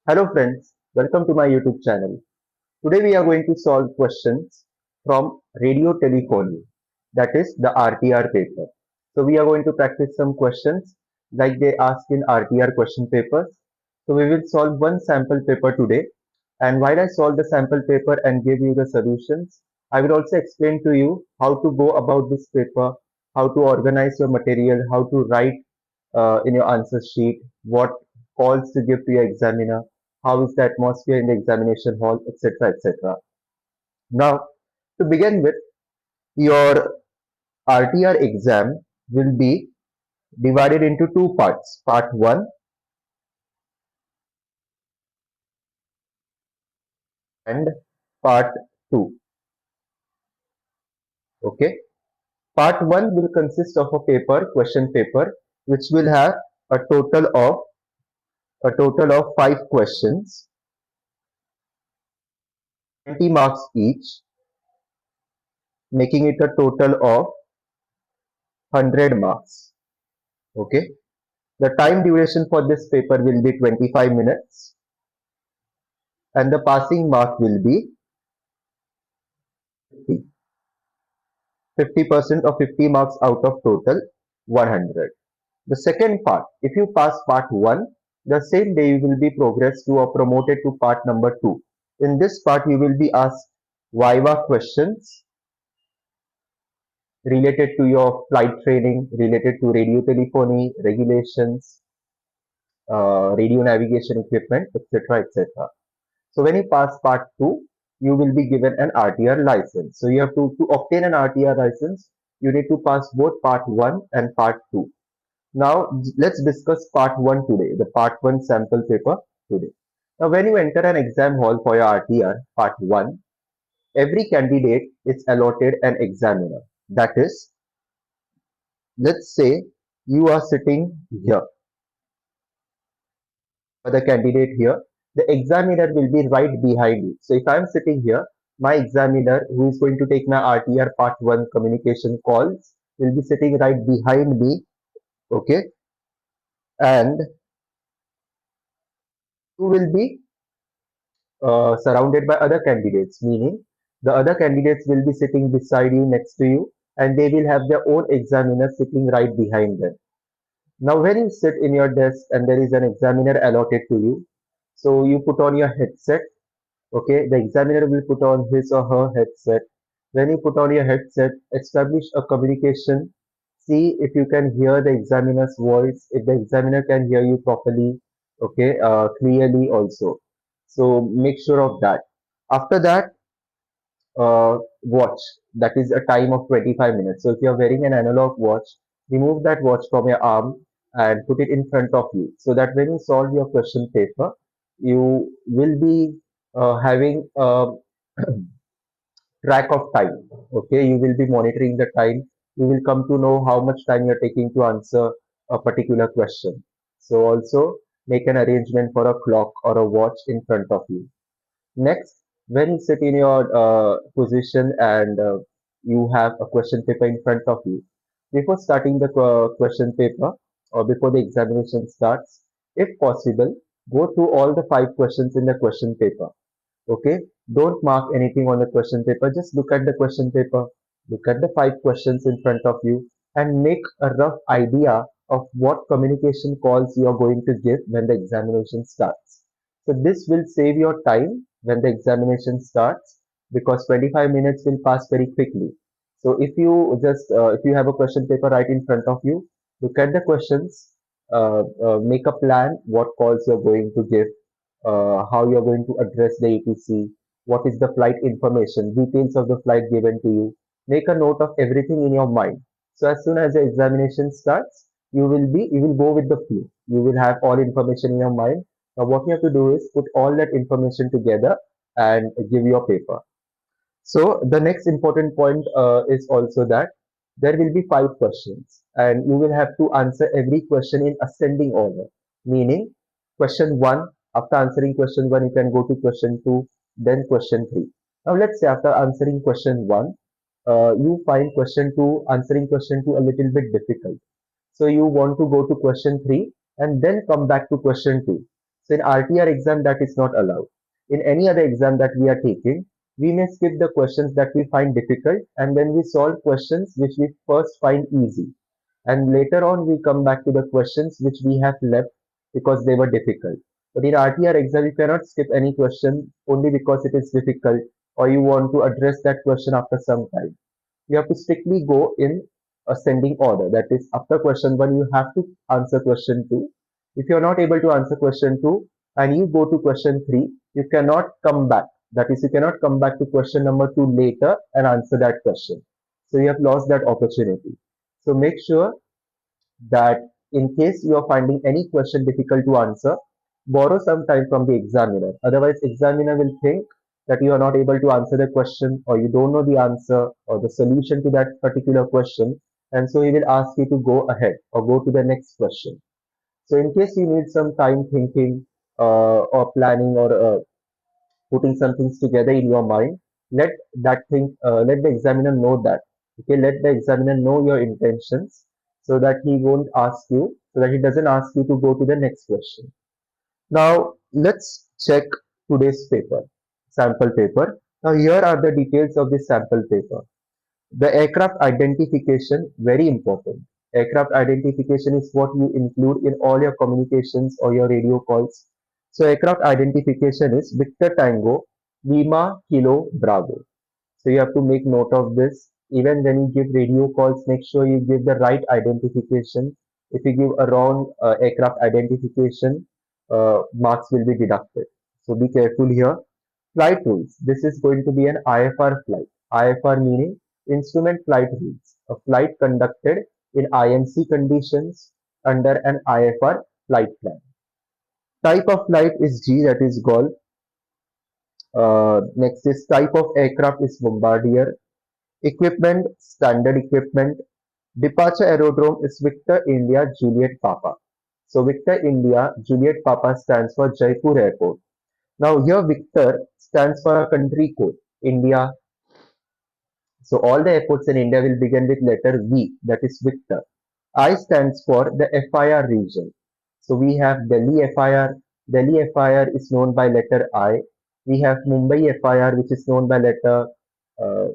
Hello friends, welcome to my YouTube channel. Today we are going to solve questions from radio telephony, that is the RTR paper. So we are going to practice some questions like they ask in RTR question papers. So we will solve one sample paper today, and while I solve the sample paper and give you the solutions, I will also explain to you how to go about this paper, how to organize your material, how to write in your answer sheet, what calls to give to your examiner, how is the atmosphere in the examination hall, etc. etc. Now, to begin with, your RTR exam will be divided into two parts, part 1 and part 2. Okay, part 1 will consist of a paper, question paper, which will have a total of 5 questions, 20 marks each, making it a total of 100 marks. Okay, the time duration for this paper will be 25 minutes and the passing mark will be 50% of 50 marks out of total 100. The second part, if you pass part 1, the same day you will be progressed to or promoted to part number 2. In this part, you will be asked Viva questions related to your flight training, related to radio telephony, regulations, radio navigation equipment, etc. etc. So when you pass part 2, you will be given an RTR license. So you have to obtain an RTR license, you need to pass both part 1 and part 2. Now let's discuss part 1 today, the part 1 sample paper today. Now when you enter an exam hall for your RTR part 1, every candidate is allotted an examiner. That is, let's say you are sitting here, the candidate here, the examiner will be right behind you. So if I'm sitting here, my examiner who is going to take my RTR part 1 communication calls will be sitting right behind me. Okay, and you will be surrounded by other candidates, meaning the other candidates will be sitting beside you, next to you, and they will have their own examiner sitting right behind them. Now, when you sit in your desk and there is an examiner allotted to you, so you put on your headset. Okay, the examiner will put on his or her headset. When you put on your headset, establish a communication. See if you can hear the examiner's voice, if the examiner can hear you properly, okay, clearly also. So make sure of that. After that, watch. That is a time of 25 minutes. So if you're wearing an analog watch, remove that watch from your arm and put it in front of you so that when you solve your question paper, you will be having a track of time. Okay, you will be monitoring the time. You will come to know how much time you're taking to answer a particular question. So also make an arrangement for a clock or a watch in front of you. Next, when you sit in your position and you have a question paper in front of you, before starting the question paper or before the examination starts, if possible, go through all the 5 questions in the question paper. Okay, don't mark anything on the question paper, just look at the question paper, look at the 5 questions in front of you, and make a rough idea of what communication calls you are going to give when the examination starts. So this will save your time when the examination starts because 25 minutes will pass very quickly. So if you have a question paper right in front of you, look at the questions, make a plan what calls you're going to give, how you're going to address the ATC, what is the flight information, details of the flight given to you. Make a note of everything in your mind. So as soon as the examination starts, you will go with the flow. You will have all information in your mind. Now what you have to do is put all that information together and give your paper. So the next important point is also that there will be 5 questions and you will have to answer every question in ascending order. Meaning question 1, after answering question 1, you can go to question 2, then question 3. Now let's say after answering question 1, you find answering question 2 a little bit difficult. So you want to go to question 3 and then come back to question 2. So in RTR exam, that is not allowed. In any other exam that we are taking, we may skip the questions that we find difficult, and then we solve questions which we first find easy. And later on, we come back to the questions which we have left because they were difficult. But in RTR exam, you cannot skip any question only because it is difficult or you want to address that question after some time. You have to strictly go in ascending order. That is, after question 1, you have to answer question 2. If you are not able to answer question 2 and you go to question 3, you cannot come back. That is, you cannot come back to question number 2 later and answer that question. So you have lost that opportunity. So make sure that in case you are finding any question difficult to answer, borrow some time from the examiner. Otherwise, examiner will think that you are not able to answer the question or you don't know the answer or the solution to that particular question. And so he will ask you to go ahead or go to the next question. So in case you need some time thinking or planning or putting some things together in your mind, let let the examiner know that. Okay, let the examiner know your intentions so that he won't ask you, so that he doesn't ask you to go to the next question. Now, let's check today's paper, sample paper. Now, here are the details of this sample paper. The aircraft identification, very important. Aircraft identification is what you include in all your communications or your radio calls. So aircraft identification is Victor Tango, Lima, Kilo, Bravo. So you have to make note of this. Even when you give radio calls, make sure you give the right identification. If you give a wrong aircraft identification, marks will be deducted. So be careful here. Flight rules. This is going to be an IFR flight. IFR meaning instrument flight rules. A flight conducted in IMC conditions under an IFR flight plan. Type of flight is G, that is Golf. Next is type of aircraft is Bombardier. Equipment, standard equipment. Departure aerodrome is Victor India Juliet Papa. So Victor India Juliet Papa stands for Jaipur Airport. Now here Victor stands for a country code, India. So all the airports in India will begin with letter V, that is Victor. I stands for the FIR region. So we have Delhi FIR. Delhi FIR is known by letter I. We have Mumbai FIR, which is known by letter uh,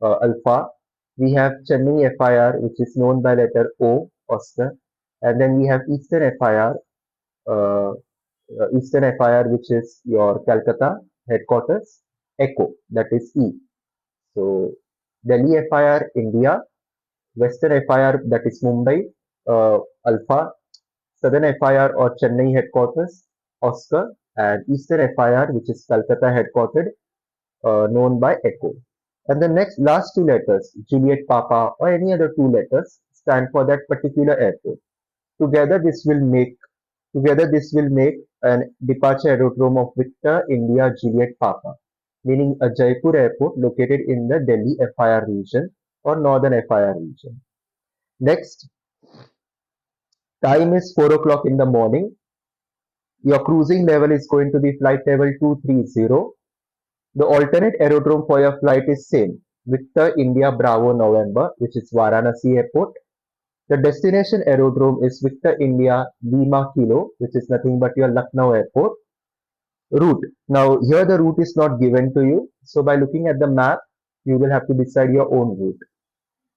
Alpha. We have Chennai FIR, which is known by letter O, Oscar. And then we have Eastern FIR, which is your Calcutta headquarters, Echo, that is E. So Delhi FIR, India, Western FIR, that is Mumbai, Alpha, Southern FIR or Chennai headquarters, Oscar, and Eastern FIR, which is Calcutta headquartered, known by Echo. And the next last two letters, Juliet Papa or any other two letters, stand for that particular airport. Together, this will make Together this will make an departure aerodrome of Victor India Juliet Papa, meaning a Jaipur airport located in the Delhi FIR region or Northern FIR region. Next, time is 4 o'clock in the morning. Your cruising level is going to be flight level 230. The alternate aerodrome for your flight is same, Victor India Bravo November, which is Varanasi Airport. The destination aerodrome is Victor India Lima Kilo, which is nothing but your Lucknow Airport. Route. Now here the route is not given to you. So by looking at the map, you will have to decide your own route.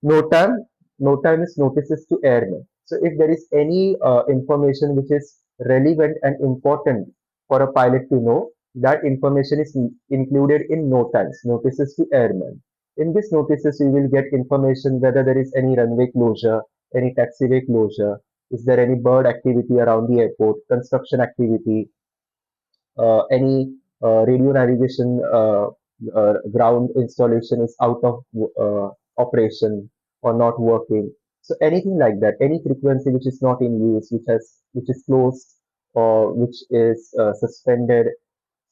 NOTAM. NOTAM is notices to airmen. So if there is any information which is relevant and important for a pilot to know, that information is included in NOTAMs, notices to airmen. In this notices, you will get information whether there is any runway closure, any taxiway closure, is there any bird activity around the airport, construction activity, any radio navigation ground installation is out of operation or not working. So anything like that, any frequency which is not in use, which is closed or which is suspended,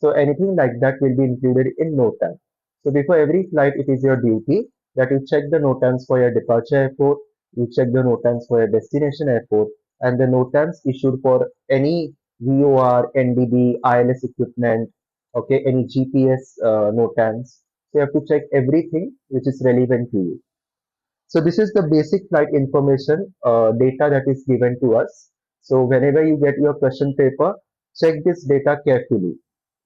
so anything like that will be included in NOTAM. So before every flight, it is your duty that you check the NOTAMs for your departure airport, you check the NOTAMs for your destination airport, and the NOTAMs issued for any VOR, NDB, ILS equipment, okay, any GPS NOTAMs. So you have to check everything which is relevant to you. So this is the basic flight information data that is given to us. So whenever you get your question paper, Check this data carefully.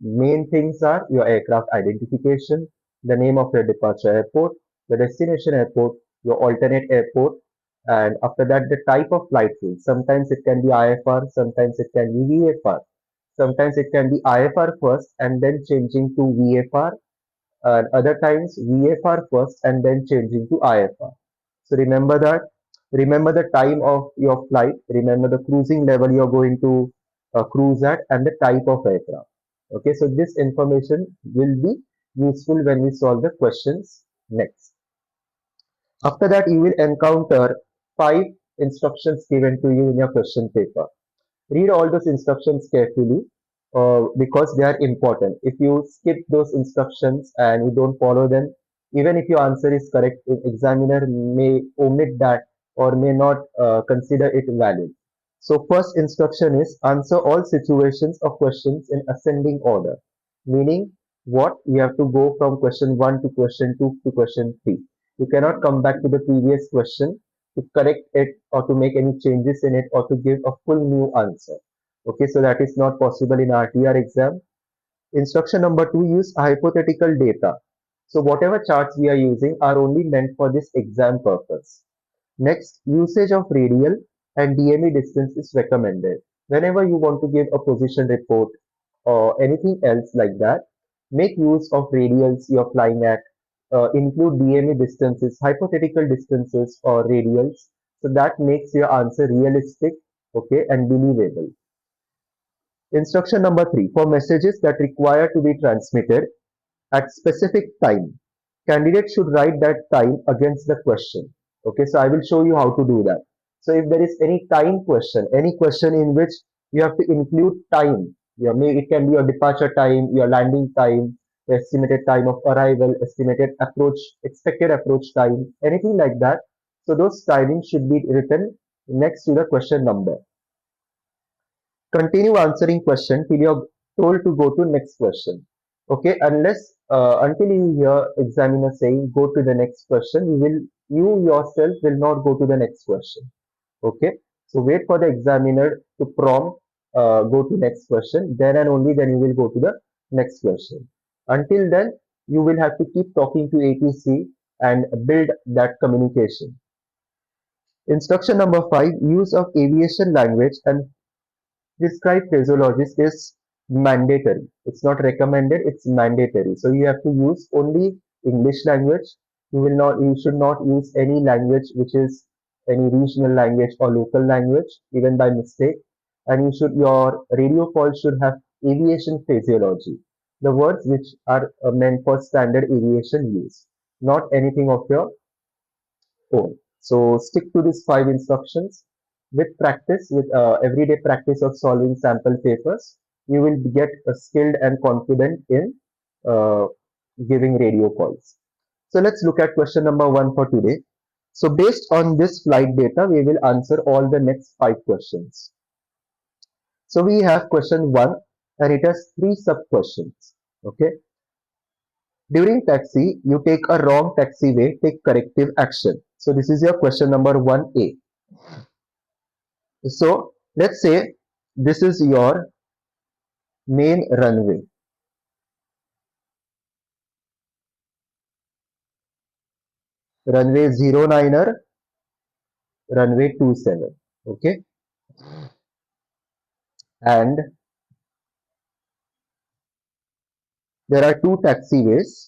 Main things are your aircraft identification, the name of your departure airport, the destination airport, your alternate airport, and after that the type of flight rule. Sometimes it can be IFR, sometimes it can be VFR. Sometimes it can be IFR first and then changing to VFR, and other times VFR first and then changing to IFR. So remember that. Remember the time of your flight. Remember the cruising level you're going to cruise at and the type of aircraft. Okay, so this information will be useful when we solve the questions next. After that, you will encounter 5 instructions given to you in your question paper. Read all those instructions carefully because they are important. If you skip those instructions and you don't follow them, even if your answer is correct, the examiner may omit that or may not consider it valid. So first instruction is answer all situations of questions in ascending order, meaning what you have to go from question 1 to question 2 to question 3. You cannot come back to the previous question to correct it or to make any changes in it or to give a full new answer. Okay, so that is not possible in RTR exam. Instruction number 2, use hypothetical data. So whatever charts we are using are only meant for this exam purpose. Next, usage of radial and DME distance is recommended. Whenever you want to give a position report or anything else like that, make use of radials you're flying at, include DME distances, hypothetical distances or radials. So that makes your answer realistic, okay, and believable. Instruction number 3, for messages that require to be transmitted at specific time, candidate should write that time against the question. Okay, so I will show you how to do that. So if there is any time question, any question in which you have to include time, it can be your departure time, your landing time, the estimated time of arrival, estimated approach, expected approach time, anything like that. So those timings should be written next to the question number. Continue answering question till you're told to go to next question. Okay, until you hear examiner saying go to the next question, you yourself will not go to the next question. Okay, so wait for the examiner to prompt go to next question, then and only then you will go to the next question. Until then, you will have to keep talking to ATC and build that communication. Instruction number 5, use of aviation language and prescribed phraseology is mandatory. It's not recommended, it's mandatory. So you have to use only English language. You should not use any language which is any regional language or local language, even by mistake. And your radio call should have aviation phraseology, the words which are meant for standard aviation use, not anything of your own. So stick to these 5 instructions. With practice, with everyday practice of solving sample papers, you will get skilled and confident in uh, giving radio calls. So let's look at question number 1 for today. So based on this flight data, we will answer all the next 5 questions. So we have question 1 and it has 3 sub questions. Okay. During taxi, you take a wrong taxiway, take corrective action. So this is your question number 1A. So let's say this is your main runway, runway 09er, runway 27. Okay, and there are 2 taxiways.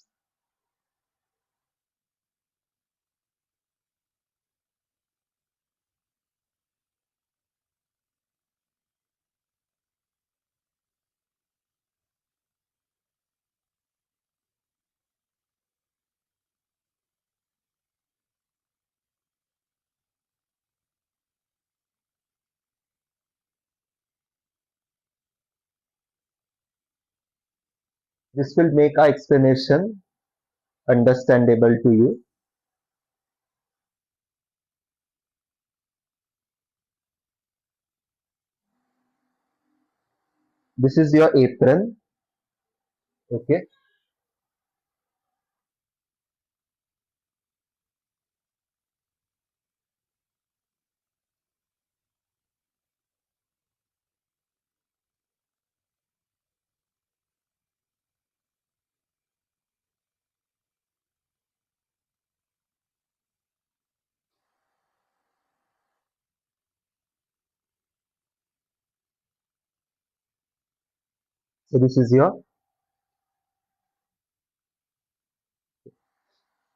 This will make our explanation understandable to you. This is your apron. Okay, So this is your,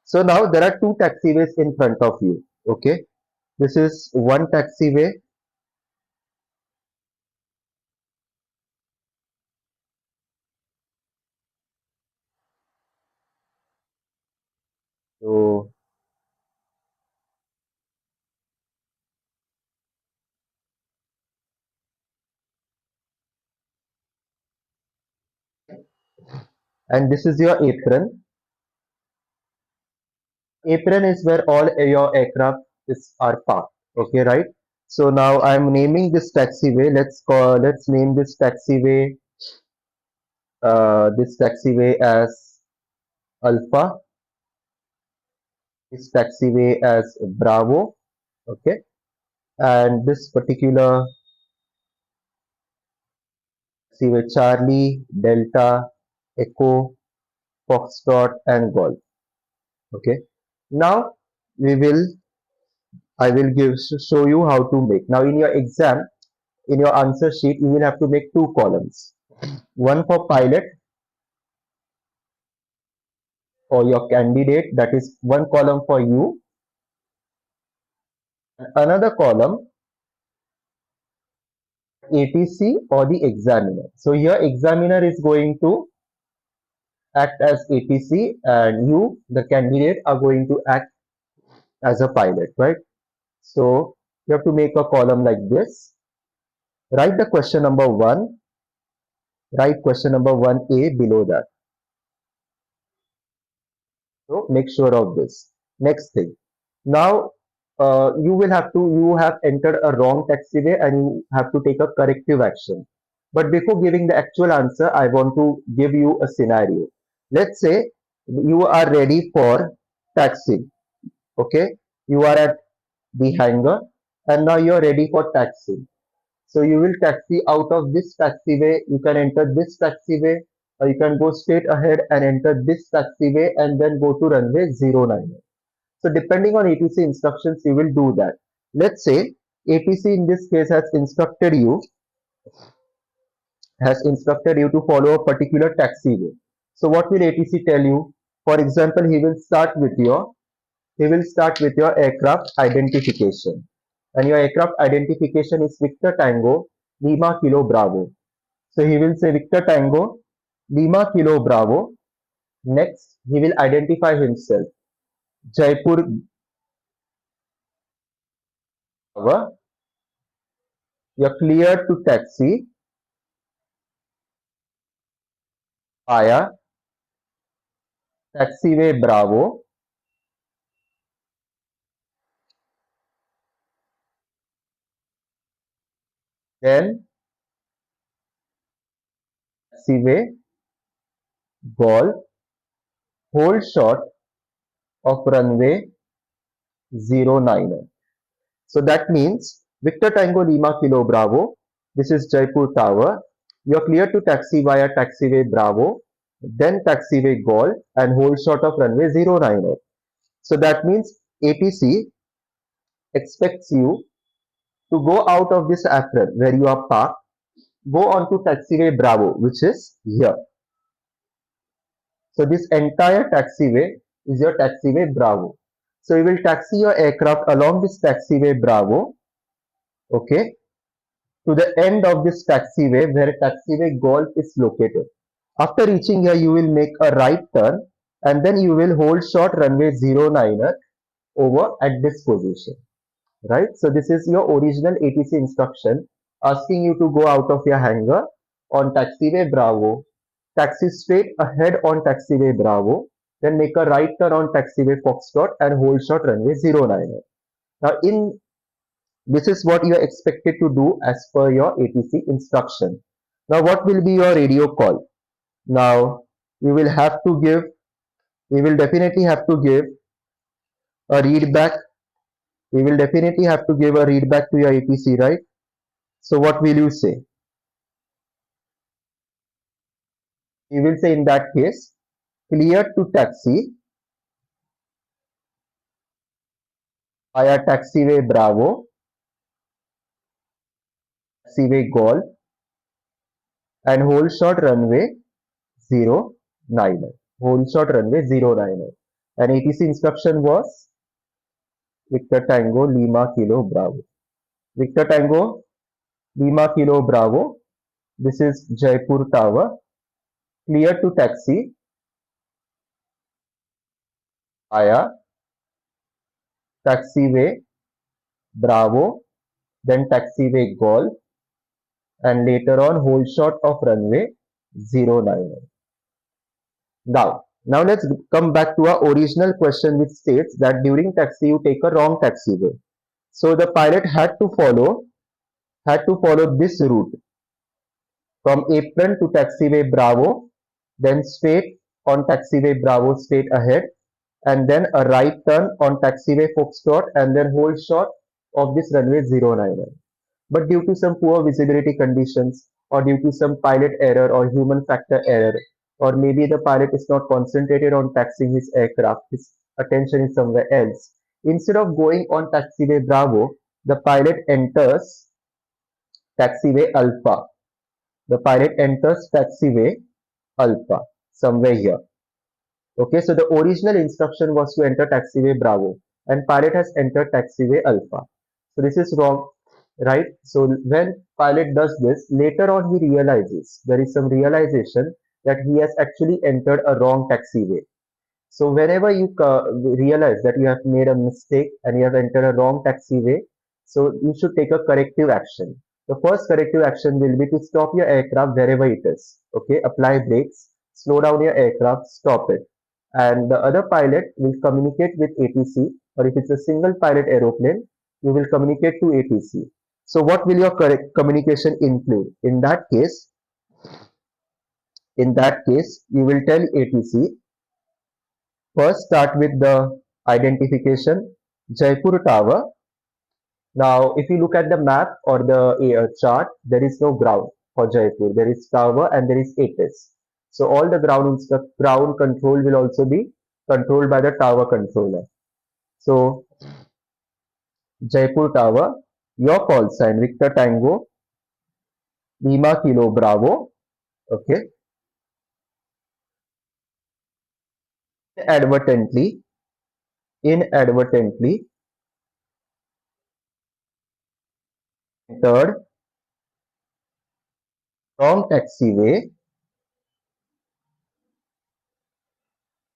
so now there are two taxiways in front of you. Okay. This is one taxiway. So, and this is your apron. Apron is where all your aircraft are parked. Okay, right? So now I'm naming this taxiway. Let's name this taxiway as Alpha, this taxiway as Bravo. Okay, and this particular taxiway Charlie, Delta, Echo, Foxtrot, and Golf. Okay. Now we will I will show you how to make. Now in your exam, in your answer sheet, you will have to make two columns. One for pilot or your candidate, that is one column for you, and another column ATC or the examiner. So here examiner is going to act as ATC and you, the candidate, are going to act as a pilot, right? So you have to make a column like this. Write the question number one, write question number 1A below that. So make sure of this. Next thing. Now you have entered a wrong taxiway and you have to take a corrective action. But before giving the actual answer, I want to give you a scenario. Let's say you are ready for taxi. Okay, you are at the hangar and now you are ready for taxi. So you will taxi out of this taxiway. You can enter this taxiway, or you can go straight ahead and enter this taxiway and then go to runway 09. So depending on ATC instructions, you will do that. Let's say ATC in this case has instructed you to follow a particular taxiway. So what will ATC tell you? For example, he will start with your aircraft identification, and your aircraft identification is Victor Tango Lima Kilo Bravo. So he will say Victor Tango Lima Kilo Bravo. Next, he will identify himself. Jaipur Tower. You're cleared to taxi via taxiway Bravo, then taxiway Golf, hold short of runway 09. So that means Victor Tango Lima Kilo Bravo. This is Jaipur Tower. You're clear to taxi via taxiway Bravo, then taxiway Golf, and hold short of runway 09. So that means ATC expects you to go out of this apron where you are parked, go on to taxiway Bravo, which is here. So this entire taxiway is your taxiway Bravo. So you will taxi your aircraft along this taxiway Bravo, okay, to the end of this taxiway where taxiway Golf is located. After reaching here, you will make a right turn and then you will hold short runway 09 over at this position, right? So this is your original ATC instruction asking you to go out of your hangar on taxiway Bravo, taxi straight ahead on taxiway Bravo, then make a right turn on taxiway Foxtrot and hold short runway 09. Now in this is what you are expected to do as per your ATC instruction. Now what will be your radio call? Now you will have to give, we will definitely have to give a read back. We will definitely have to give a read back to your ATC, right? So what will you say? You will say in that case, clear to taxi via taxiway Bravo, taxiway Golf, and hold short runway 09er. Hold short runway 09er. And ATC instruction was Victor Tango Lima Kilo Bravo. Victor Tango Lima Kilo Bravo. This is Jaipur Tower. Clear to taxi via taxiway Bravo, then taxiway Golf, and later on hold short of runway 09. Now let's come back to our original question, which states that during taxi you take a wrong taxiway. So the pilot had to follow this route from apron to taxiway Bravo, then straight on taxiway Bravo straight ahead, and then a right turn on taxiway Foxtrot, and then hold short of this runway 09. But due to some poor visibility conditions, or due to some pilot error or human factor error, or maybe the pilot is not concentrated on taxiing his aircraft, his attention is somewhere else. Instead of going on taxiway Bravo, the pilot enters taxiway Alpha. The pilot enters taxiway Alpha somewhere here. Okay, so the original instruction was to enter taxiway Bravo, and pilot has entered taxiway Alpha. So this is wrong, right? So when pilot does this, later on he realizes, there is some realization that he has actually entered a wrong taxiway. So whenever you realize that you have made a mistake and you have entered a wrong taxiway, so you should take a corrective action. The first corrective action will be to stop your aircraft wherever it is. Okay, apply brakes, slow down your aircraft, stop it. And the other pilot will communicate with ATC, or if it's a single pilot aeroplane, you will communicate to ATC. So what will your correct communication include? In that case, you will tell ATC. First, start with the identification, Jaipur Tower. Now, if you look at the map or the chart, there is no ground for Jaipur. There is tower and there is ATIS. So all the ground control will also be controlled by the tower controller. So Jaipur Tower, your call sign Victor Tango, Lima Kilo Bravo. Okay, inadvertently, inadvertently entered wrong taxiway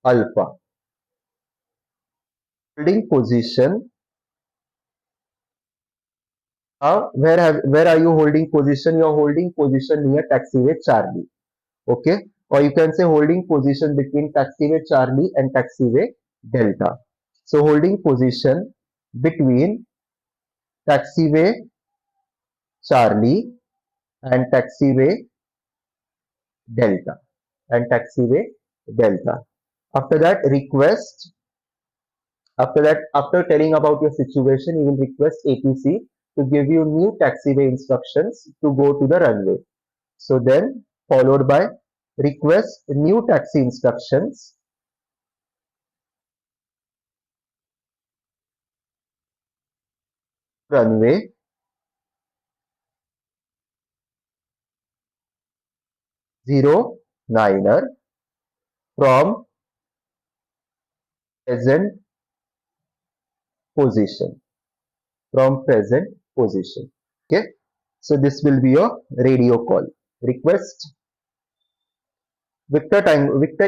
Alpha. Holding position. Where are you holding position? You're holding position near taxiway Charlie. Okay, or you can say holding position between taxiway Charlie and taxiway Delta. So holding position between taxiway Charlie and taxiway Delta and taxiway Delta. After that, request. After that, after telling about your situation, you will request ATC to give you new taxiway instructions to go to the runway. So then, followed by request new taxi instructions, runway 09er from present position. From present position. Okay. So this will be your radio call. Request Victor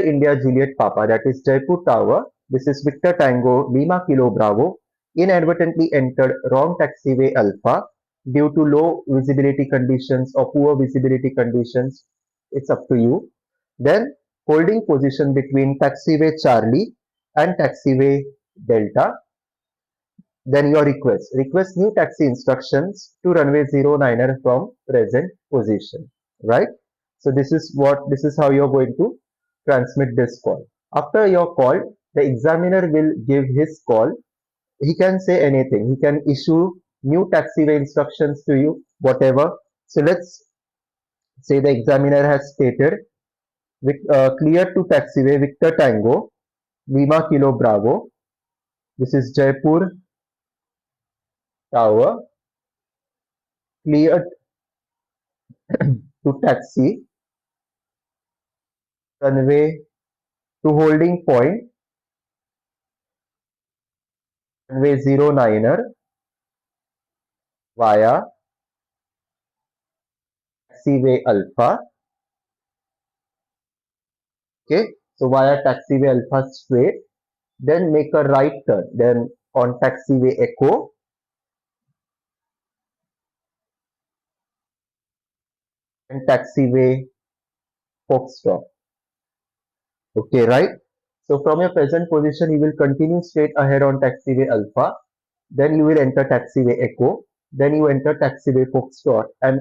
India Juliet Papa, that is Jaipur Tower. This is Victor Tango Lima Kilo Bravo. Inadvertently entered wrong taxiway Alpha due to low visibility conditions or poor visibility conditions. It's up to you. Then holding position between taxiway Charlie and taxiway Delta. Then your request new taxi instructions to runway 09er from present position, right? So this is how you're going to transmit this call. After your call, the examiner will give his call. He can say anything. He can issue new taxiway instructions to you, whatever. So let's say the examiner has stated clear to taxiway Victor Tango Lima Kilo Bravo. This is Jaipur Tower, cleared to taxi runway to holding point, runway 09er via taxiway alpha. Okay, so via taxiway alpha straight, then make a right turn, then on taxiway echo and taxiway foxtrot. Okay, right? So from your present position, you will continue straight ahead on taxiway alpha. Then you will enter taxiway echo. Then you enter taxiway foxtrot and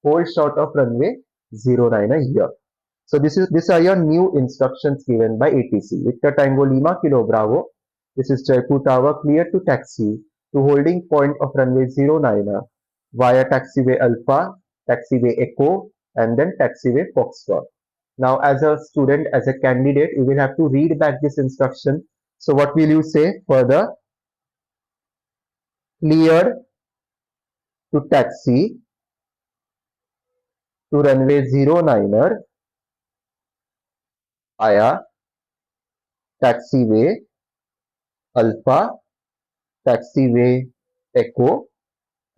hold short of runway 09 here. So these are your new instructions given by ATC. Victor Tango Lima Kilo Bravo. This is Jaipur Tower clear to taxi to holding point of runway 09 via taxiway alpha, taxiway echo, and then taxiway foxtrot. Now, as a student, as a candidate, you will have to read back this instruction. So, what will you say further? Cleared to taxi to runway 09er via taxiway alpha, taxiway echo,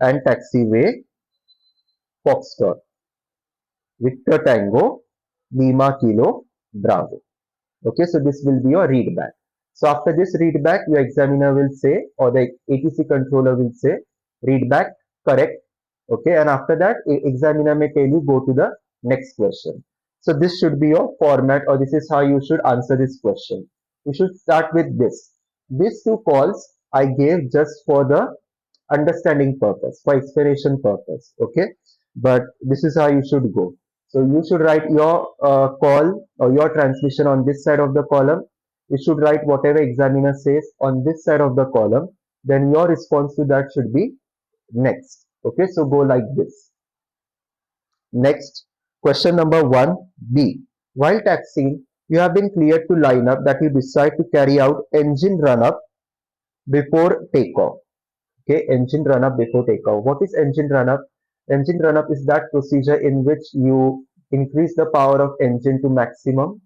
and taxiway foxtrot. Victor Tango, Lima Kilo, Bravo. Okay, so this will be your readback. So after this readback, your examiner will say, or the ATC controller will say, readback correct. Okay, and after that, examiner may tell you go to the next question. So this should be your format, or this is how you should answer this question. You should start with this. These two calls I gave just for the understanding purpose, for explanation purpose. Okay, but this is how you should go. So you should write your call or your transmission on this side of the column. You should write whatever examiner says on this side of the column. Then your response to that should be next. Okay, so go like this. Next, question number 1B. While taxiing, you have been cleared to line up that you decide to carry out engine run up before takeoff. Okay, engine run up before takeoff. What is engine run up? Engine run up is that procedure in which you increase the power of engine to maximum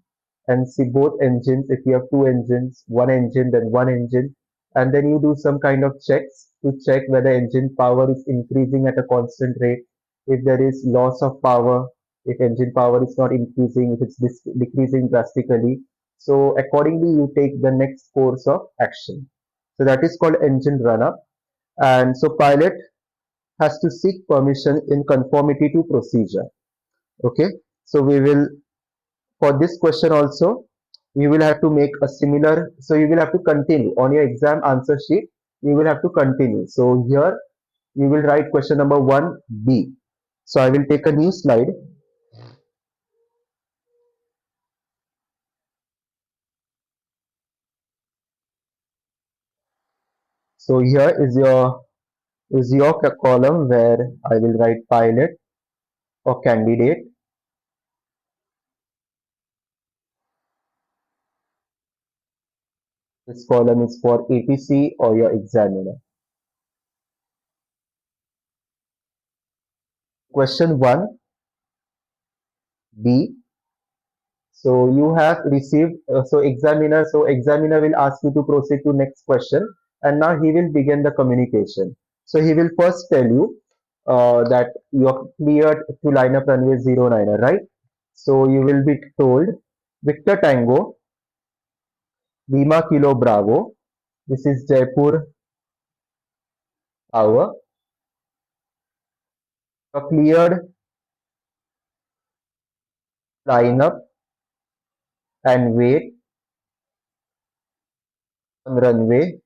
and see both engines. If you have two engines, one engine, then one engine, and then you do some kind of checks to check whether engine power is increasing at a constant rate, if there is loss of power, if engine power is not increasing, if it's decreasing drastically. So accordingly, you take the next course of action. So that is called engine run up. And so pilot has to seek permission in conformity to procedure. Okay, so we will, for this question also, you will have to make a similar, so you will have to continue on your exam answer sheet. You will have to continue. So here you will write question number 1B. So I will take a new slide. So here is your column where I will write pilot or candidate. This column is for APC or your examiner. Question 1B. So you have received, so examiner will ask you to proceed to next question, and now he will begin the communication. So he will first tell you that you are cleared to line up runway 09, right? So you will be told, Victor Tango, Lima Kilo Bravo, this is Jaipur Tower, you are cleared, line up and wait on runway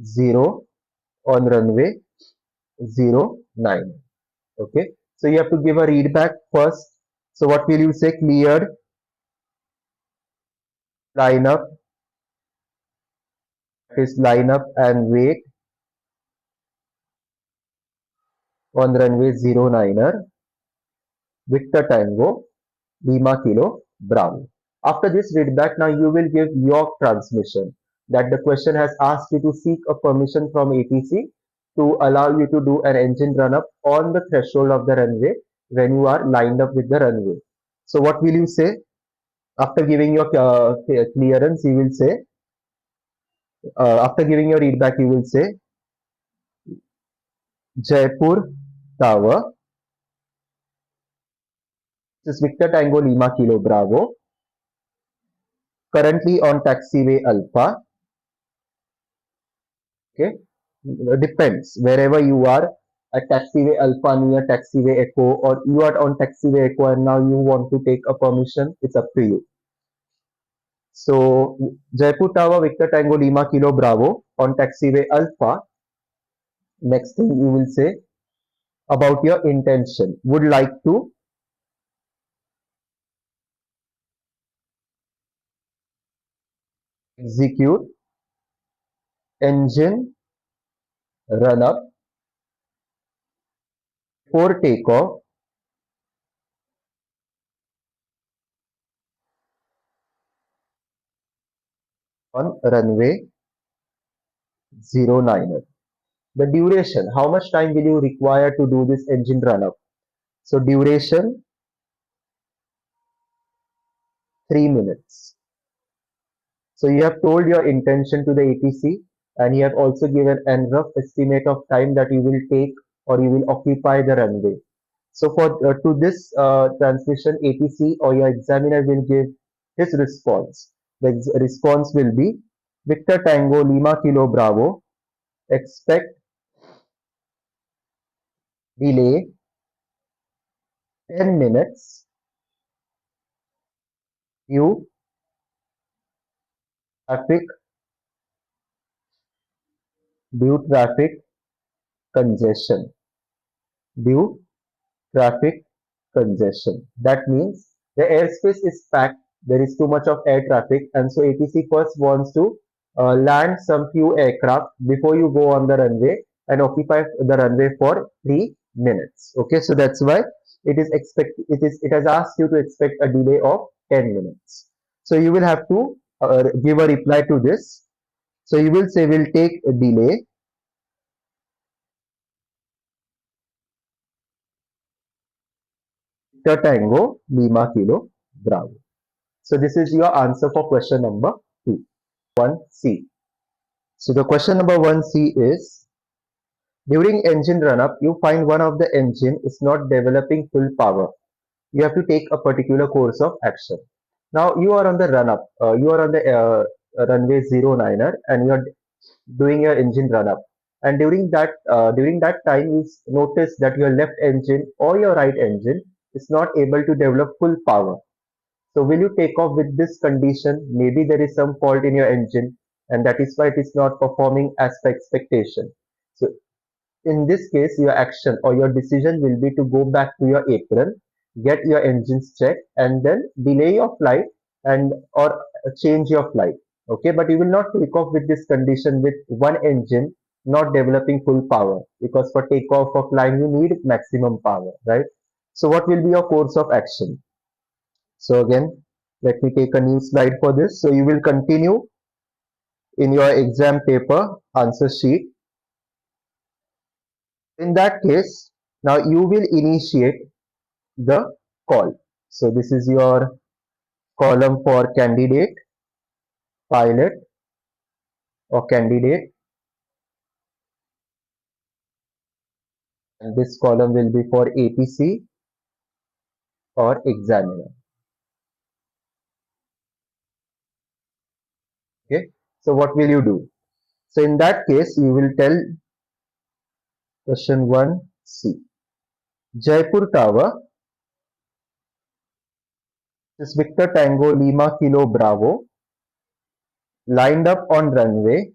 0, on runway 09. Okay, so you have to give a readback first. So what will you say? Cleared, line up, that is line up and wait on runway 09er, Victor Tango, Lima Kilo, Bravo. After this readback, now you will give your transmission that the question has asked you to seek a permission from ATC to allow you to do an engine run up on the threshold of the runway when you are lined up with the runway. So what will you say? After giving your clearance, you will say, after giving your feedback, you will say Jaipur Tower. This is Victor Tango Lima Kilo Bravo. Currently on taxiway Alpha. Okay, depends wherever you are at taxiway Alpha near taxiway Echo, or you are on taxiway Echo and now you want to take a permission. It's up to you. So Jaipur Tower Victor Tango Lima Kilo Bravo on taxiway Alpha. Next thing you will say about your intention. Would like to execute engine run up for takeoff on runway 09. The duration, how much time will you require to do this engine run up? So duration 3 minutes. So you have told your intention to the ATC, and you have also given a rough estimate of time that you will take or you will occupy the runway. So for to this transmission, ATC or your examiner will give his response. The response will be Victor Tango Lima Kilo Bravo. Expect delay 10 minutes due traffic traffic congestion. Due traffic congestion. That means the airspace is packed, there is too much of air traffic, and so ATC first wants to land some few aircraft before you go on the runway and occupy the runway for 3 minutes. Okay, so that's why it has asked you to expect a delay of 10 minutes. So you will have to give a reply to this. So you will say will take a delay Tango Lima Kilo Bravo. So this is your answer for question number 2. 1C. So the question number 1C is, during engine run up, you find one of the engine is not developing full power. You have to take a particular course of action. Now you are on the run up, you are on the runway 09er and you are doing your engine run up. And during that time, you notice that your left engine or your right engine is not able to develop full power. So will you take off with this condition? Maybe there is some fault in your engine and that is why it is not performing as per expectation. So in this case, your action or your decision will be to go back to your apron, get your engines checked and then delay your flight and or change your flight. Okay, but you will not take off with this condition with one engine not developing full power, because for takeoff or flying you need maximum power, right? So what will be your course of action? So again, let me take a new slide for this. So you will continue in your exam paper answer sheet. In that case, now you will initiate the call. So this is your column for candidate, pilot or candidate, and this column will be for ATC or examiner. Okay. So what will you do? So in that case, you will tell question 1C. Jaipur Tower is Victor Tango Lima Kilo Bravo lined up on runway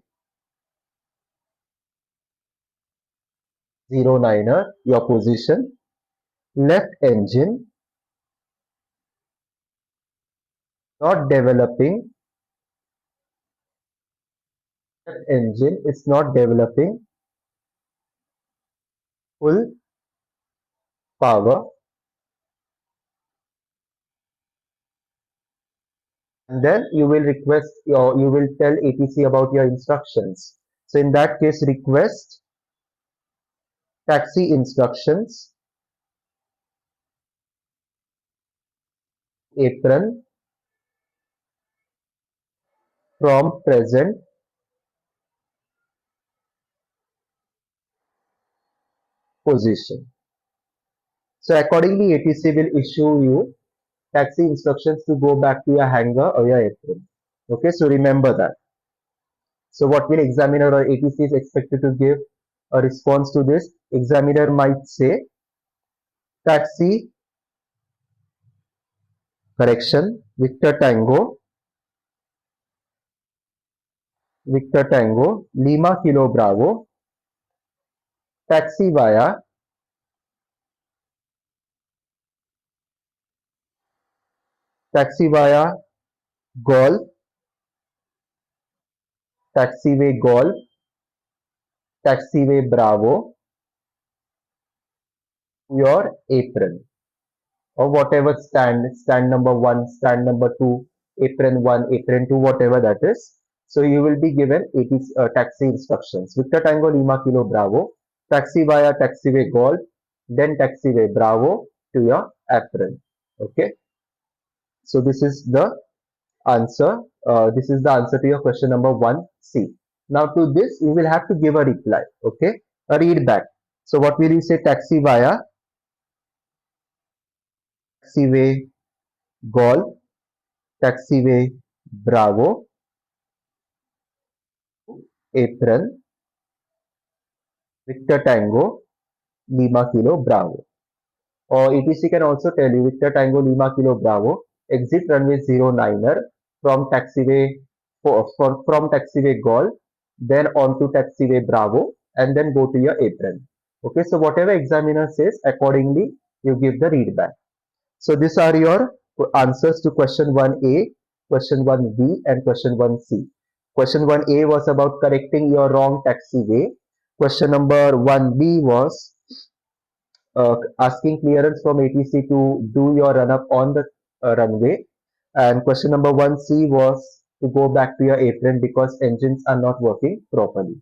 09er, your position, left engine not developing, left engine is not developing full power, and then you will request you will tell ATC about your instructions. So in that case, request taxi instructions, apron from present position. So accordingly, ATC will issue you taxi instructions to go back to your hangar or your airplane. Okay, so remember that. So what will examiner or ATC is expected to give a response to this? Examiner might say taxi correction Victor Tango Lima Kilo Bravo taxi via Golf taxiway Golf taxiway Bravo your apron or whatever stand number 1, stand number 2, apron 1, apron 2, whatever that is. So you will be given 80 taxi instructions. Victor Tango Lima Kilo Bravo taxi via taxiway Golf, then taxiway Bravo to your apron. Okay, so answer this is the answer to your question number 1C. Now to this you will have to give a reply. Okay, a read back. So what will you say? Taxi via taxiway Golf taxiway Bravo apron Victor Tango Lima Kilo Bravo. Or ETC can also tell you Victor Tango Lima Kilo Bravo exit runway 09er from taxiway from taxiway Golf, then on to taxiway Bravo, and then go to your apron. Okay, so whatever examiner says, accordingly you give the read back. So these are your answers to question 1A, question 1B, and question 1C. Question 1A was about correcting your wrong taxiway. Question number 1B was asking clearance from ATC to do your run up on the runway. And question number 1C was to go back to your apron because engines are not working properly.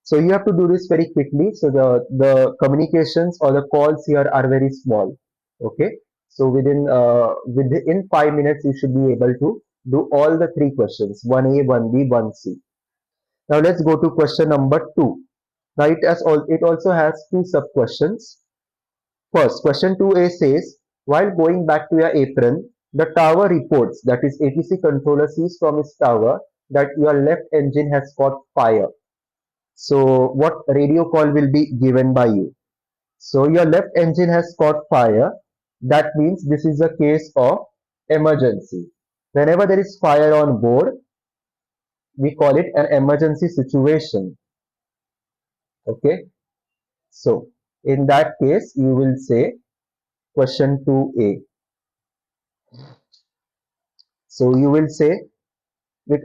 So you have to do this very quickly. So the communications or the calls here are very small. Okay. So within 5 minutes you should be able to do all the three questions 1A, 1B, 1C. Now let's go to question number 2. Now it also has two sub questions. First, question 2A says, while going back to your apron, the tower reports, that is ATC controller sees from its tower that your left engine has caught fire. So what radio call will be given by you? So your left engine has caught fire. That means this is a case of emergency. Whenever there is fire on board, we call it an emergency situation. Okay. So in that case, you will say question 2A. So you will say with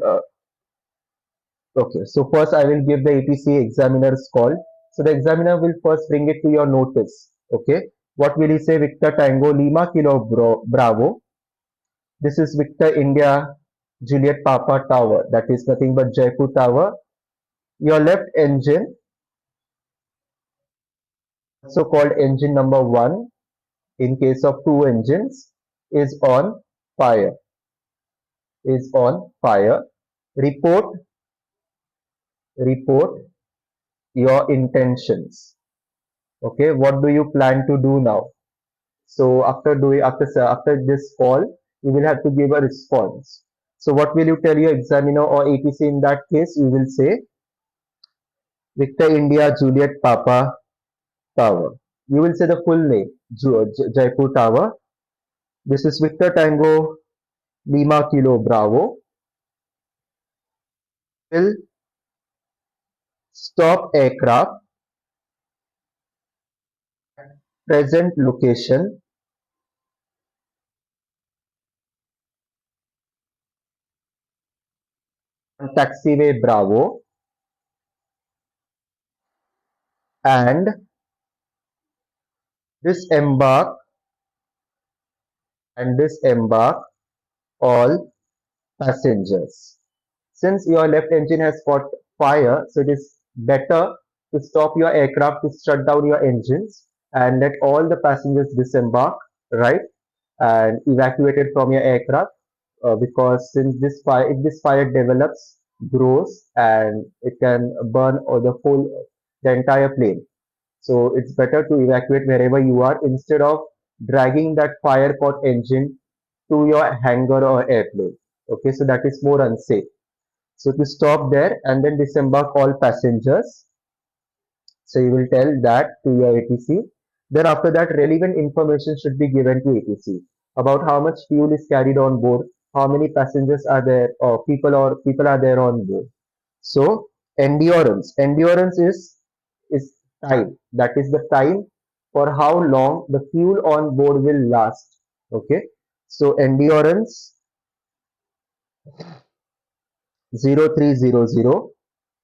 okay. So first I will give the ATC examiner's call. So the examiner will first bring it to your notice. Okay. What will he say? Victor Tango Lima Kilo Bravo. This is Victor India Juliet Papa Tower. That is nothing but Jaipur Tower. Your left engine, also called engine number 1, in case of two engines, is on fire. Is on fire. Report report your intentions. Okay, what do you plan to do now? So after this call, you will have to give a response. So what will you tell your examiner or ATC in that case? You will say Victor India Juliet Papa Tower. You will say the full name, Jaipur Tower. This is Victor Tango Lima Kilo Bravo. Will stop aircraft present location on taxiway Bravo and disembark disembark all passengers. Since your left engine has caught fire, so it is better to stop your aircraft, to shut down your engines and let all the passengers disembark, right, and evacuated from your aircraft. because since this fire, if this fire develops, grows, and it can burn the entire plane. So it's better to evacuate wherever you are instead of dragging that fire caught engine to your hangar or airplane. Okay, so that is more unsafe. So to stop there and then disembark all passengers. So you will tell that to your ATC. Then after that, relevant information should be given to ATC about how much fuel is carried on board, how many passengers are there, or people are there on board. So endurance. Endurance is time. That is the time for how long the fuel on board will last. Okay. So endurance 0300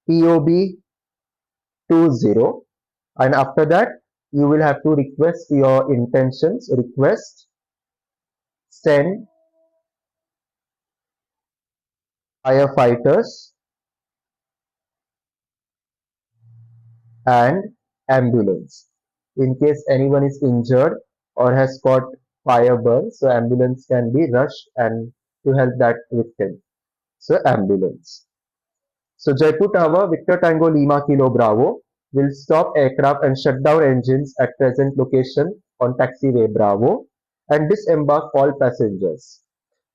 POB 20, and after that you will have to request your intentions. Request send firefighters and ambulance in case anyone is injured or has got fire burn, so ambulance can be rushed and to help that victim. So ambulance. So Jaipur Tower, Victor Tango Lima Kilo Bravo will stop aircraft and shut down engines at present location on taxiway Bravo and disembark all passengers.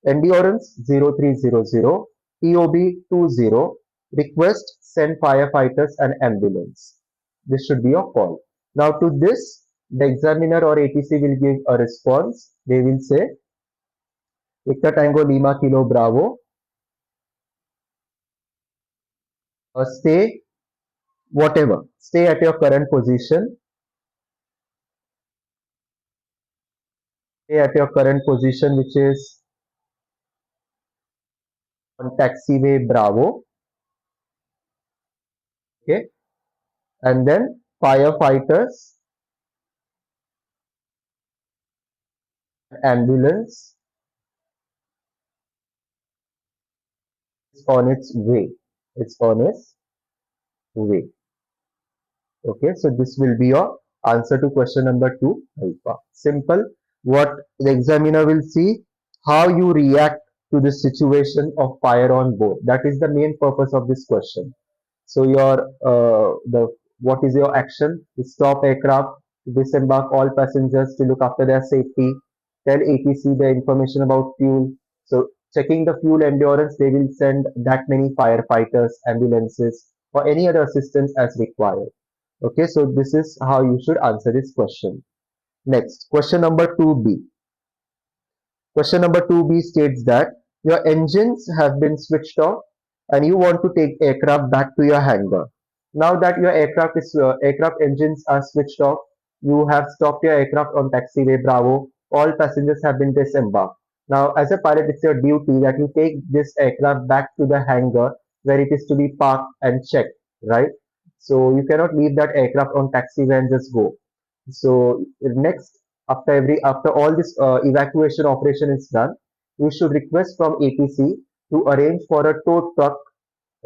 Endurance 0300 POB 20, request send firefighters and ambulance. This should be your call. Now to this, the examiner or ATC will give a response. They will say Victor Tango Lima Kilo Bravo, stay whatever, stay at your current position, stay at your current position which is on taxiway Bravo, okay, and then firefighters, ambulance is on its way. It's on its way. Okay, so this will be your answer to question number 2, alpha. Simple. What the examiner will see, how you react to the situation of fire on board. That is the main purpose of this question. So the what is your action? To stop aircraft, to disembark all passengers, to look after their safety, tell ATC the information about fuel. So checking the fuel endurance, they will send that many firefighters, ambulances, or any other assistance as required. Okay, so this is how you should answer this question. Next, question number 2B. Question number 2B states that your engines have been switched off and you want to take aircraft back to your hangar. Now that your aircraft engines are switched off, you have stopped your aircraft on taxiway Bravo. All passengers have been disembarked. Now, as a pilot, it's your duty that you take this aircraft back to the hangar where it is to be parked and checked, right? So you cannot leave that aircraft on taxiway and just go. So next, after all this evacuation operation is done, you should request from ATC to arrange for a tow truck,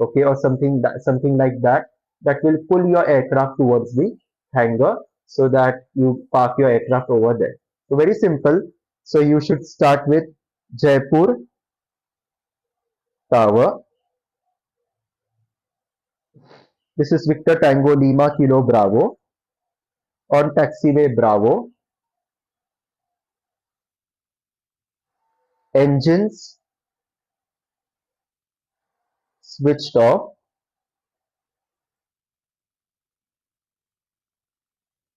okay, or something like that, that will pull your aircraft towards the hangar so that you park your aircraft over there. So very simple. So you should start with Jaipur Tower. This is Victor Tango Lima Kilo Bravo on taxiway Bravo. Engines switched off.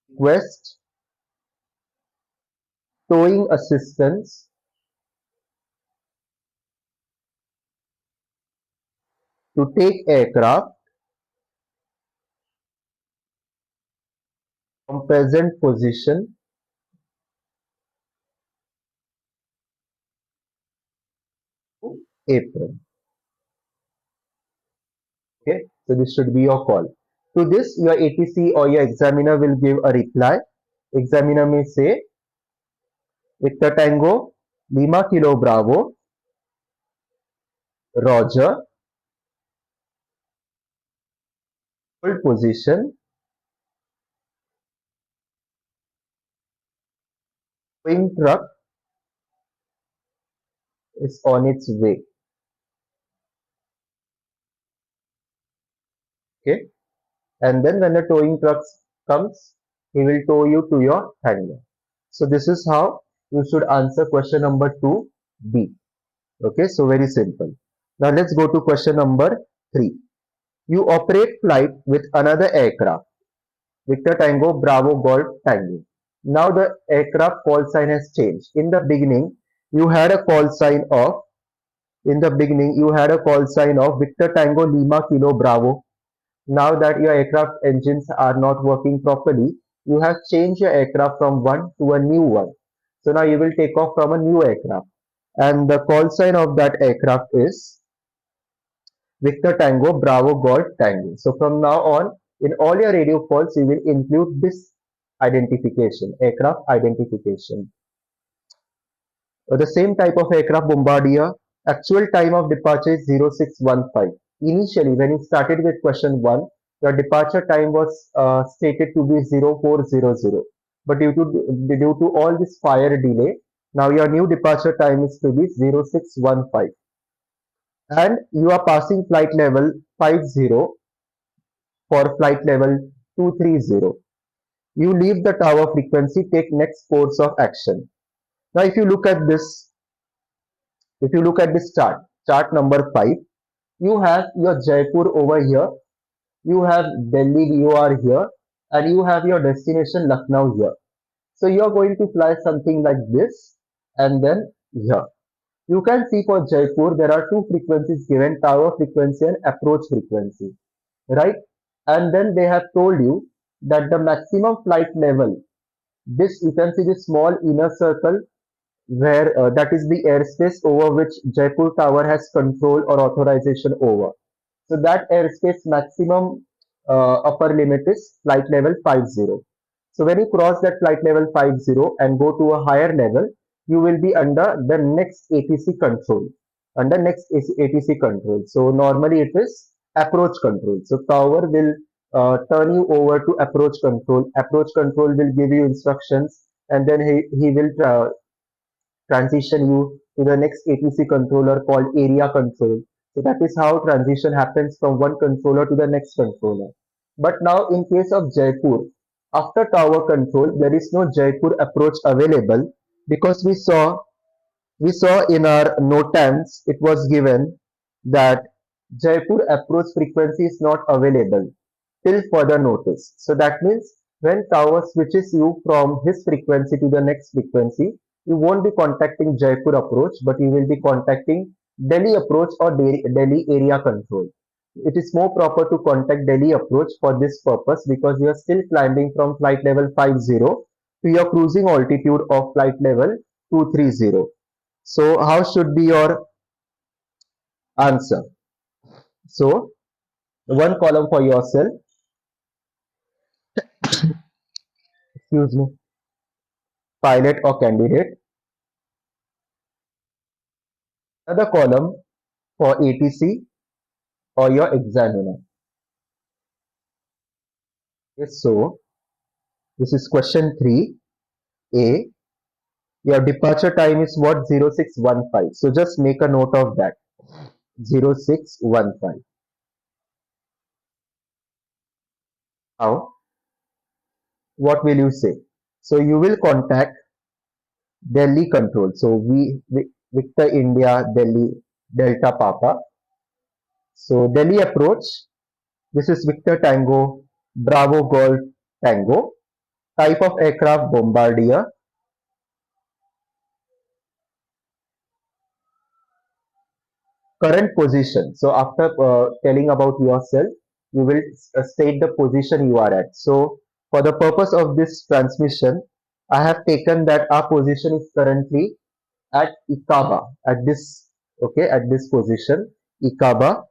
Request towing assistance to take aircraft from present position to apron. Okay, so this should be your call. To this, your ATC or your examiner will give a reply. Examiner may say, Victor Tango, Lima Kilo Bravo, Roger, hold position, towing truck is on its way. Okay, and then when the towing truck comes, he will tow you to your hangar. So this is how you should answer question number 2B. Okay, so very simple. Now let's go to question number 3. You operate flight with another aircraft, Victor Tango, Bravo, Golf, Tango. Now the aircraft call sign has changed. You had a call sign of in the beginning you had a call sign of Victor Tango Lima Kilo Bravo. Now that your aircraft engines are not working properly, you have changed your aircraft from one to a new one. So now you will take off from a new aircraft. And the call sign of that aircraft is Victor Tango Bravo Golf Tango. So from now on, in all your radio calls, you will include this identification, aircraft identification. The same type of aircraft Bombardier, actual time of departure is 0615. Initially, when you started with question 1, your departure time was stated to be 0400. But due to all this fire delay, now your new departure time is to be 0615. And you are passing flight level 50 for flight level 230. You leave the tower frequency, take next course of action. Now, if you look at this chart number 5, you have your Jaipur over here, you have Delhi, you are here, and you have your destination Lucknow here. So you are going to fly something like this, and then here. You can see for Jaipur there are two frequencies given, tower frequency and approach frequency, right? And then they have told you that the maximum flight level, this you can see this small inner circle where that is the airspace over which Jaipur Tower has control or authorization over. So that airspace maximum upper limit is flight level 50. So when you cross that flight level 50 and go to a higher level, you will be under the next ATC control. Under next ATC control. So normally it is approach control. So tower will turn you over to approach control. Approach control will give you instructions, and then he will transition you to the next ATC controller called area control. So that is how transition happens from one controller to the next controller. But now in case of Jaipur, after tower control, there is no Jaipur approach available because we saw in our notams it was given that Jaipur approach frequency is not available till further notice. So that means when tower switches you from his frequency to the next frequency, you won't be contacting Jaipur approach, but you will be contacting Delhi approach or Delhi area control. It is more proper to contact Delhi approach for this purpose because you are still climbing from flight level 50 to your cruising altitude of flight level 230. So how should be your answer? So one column for yourself, excuse me, pilot or candidate. Another column for ATC or your examiner. Yes, so this is question 3A. Your departure time is what? 0615. So just make a note of that. 0615. Now, what will you say? So you will contact Delhi control. So Victor India Delhi Delta Papa. So Delhi approach. This is Victor Tango Bravo Golf Tango. Type of aircraft Bombardier. Current position. So after telling about yourself, you will state the position you are at. So for the purpose of this transmission, I have taken that our position is currently at Ikaba, at this, okay, at this position, Ikaba.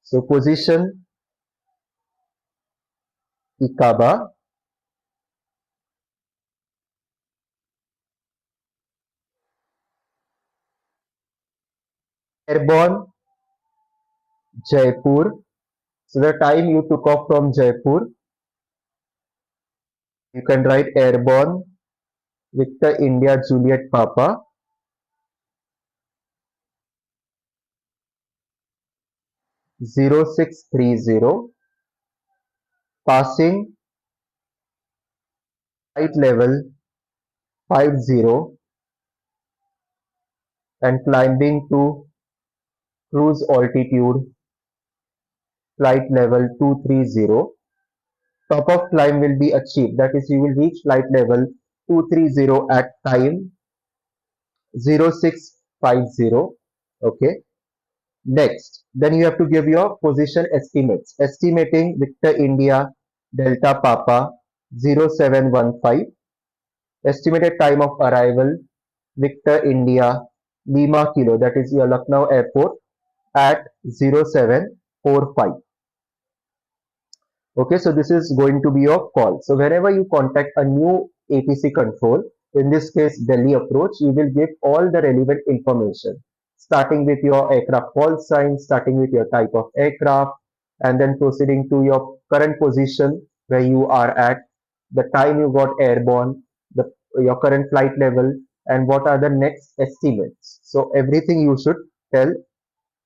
So position Ikaba, airborne Jaipur. So the time you took off from Jaipur, you can write airborne Victor India Juliet Papa 0630, passing flight level 50 and climbing to cruise altitude flight level 230. Top of climb will be achieved. That is, you will reach flight level 230 at time 0650. Okay. Next, then you have to give your position estimates. Estimating Victor India Delta Papa 0715. Estimated time of arrival Victor India Lima Kilo, that is your Lucknow airport, at 0745. Okay, so this is going to be your call. So whenever you contact a new ATC control, in this case Delhi approach, you will give all the relevant information, starting with your aircraft call sign, starting with your type of aircraft, and then proceeding to your current position where you are at, the time you got airborne, your current flight level, and what are the next estimates. So everything you should tell to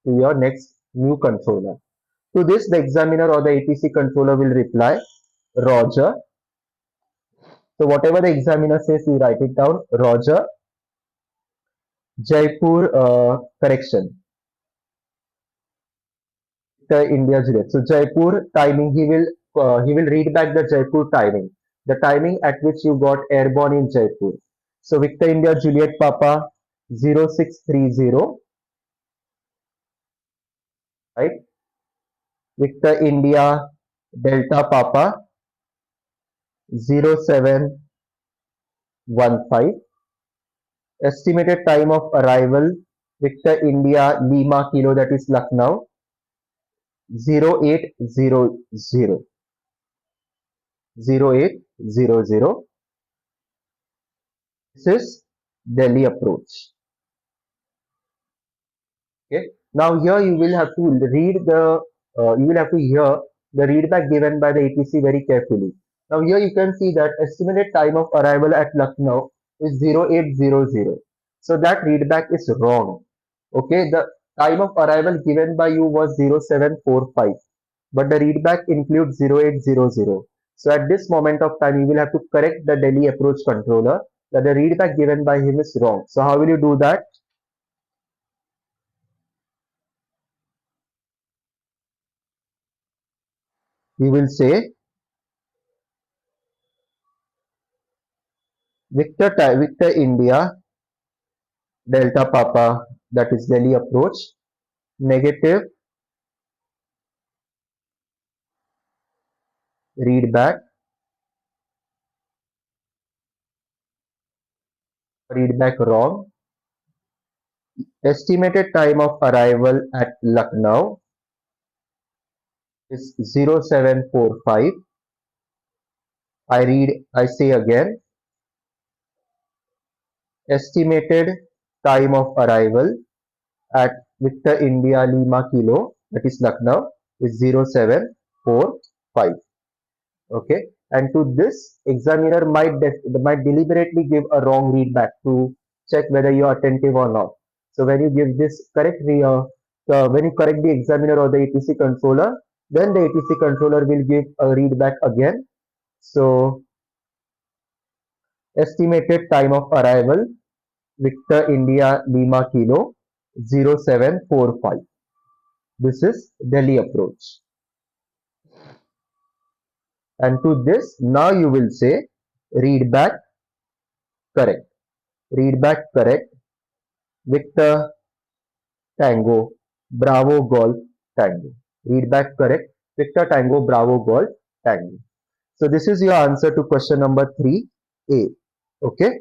your next new controller. To this, the examiner or the ATC controller will reply, Roger. So whatever the examiner says, you write it down. Roger, Jaipur, the India Juliet. So Jaipur timing, he will read back the Jaipur timing, the timing at which you got airborne in Jaipur. So Victor India Juliet Papa 0630, right? Victor India Delta Papa 0715. Estimated time of arrival Victor India Lima Kilo, that is Lucknow 0800. 0800. This is Delhi approach. Okay. Now here you will have to read you will have to hear the readback given by the ATC very carefully. Now here you can see that estimated time of arrival at Lucknow is 0800. So that readback is wrong. Okay, the time of arrival given by you was 0745, but the readback includes 0800. So at this moment of time, you will have to correct the Delhi approach controller that the readback given by him is wrong. So how will you do that? You will say Victor India Delta Papa, that is Delhi approach, negative readback, readback wrong. Estimated time of arrival at Lucknow is 0745. I say again, estimated time of arrival at Victor India Lima Kilo, that is Lucknow, is 0745. Okay, and to this, examiner might deliberately give a wrong readback to check whether you are attentive or not. So when you give this when you correct the examiner or the ATC controller, then the ATC controller will give a readback again. So estimated time of arrival Victor India Lima Kilo 0745. This is Delhi approach. And to this, now you will say read back correct. Read back correct. Victor Tango Bravo Golf Tango. Read back correct. Victor Tango Bravo Golf Tango. So this is your answer to question number 3A. Okay.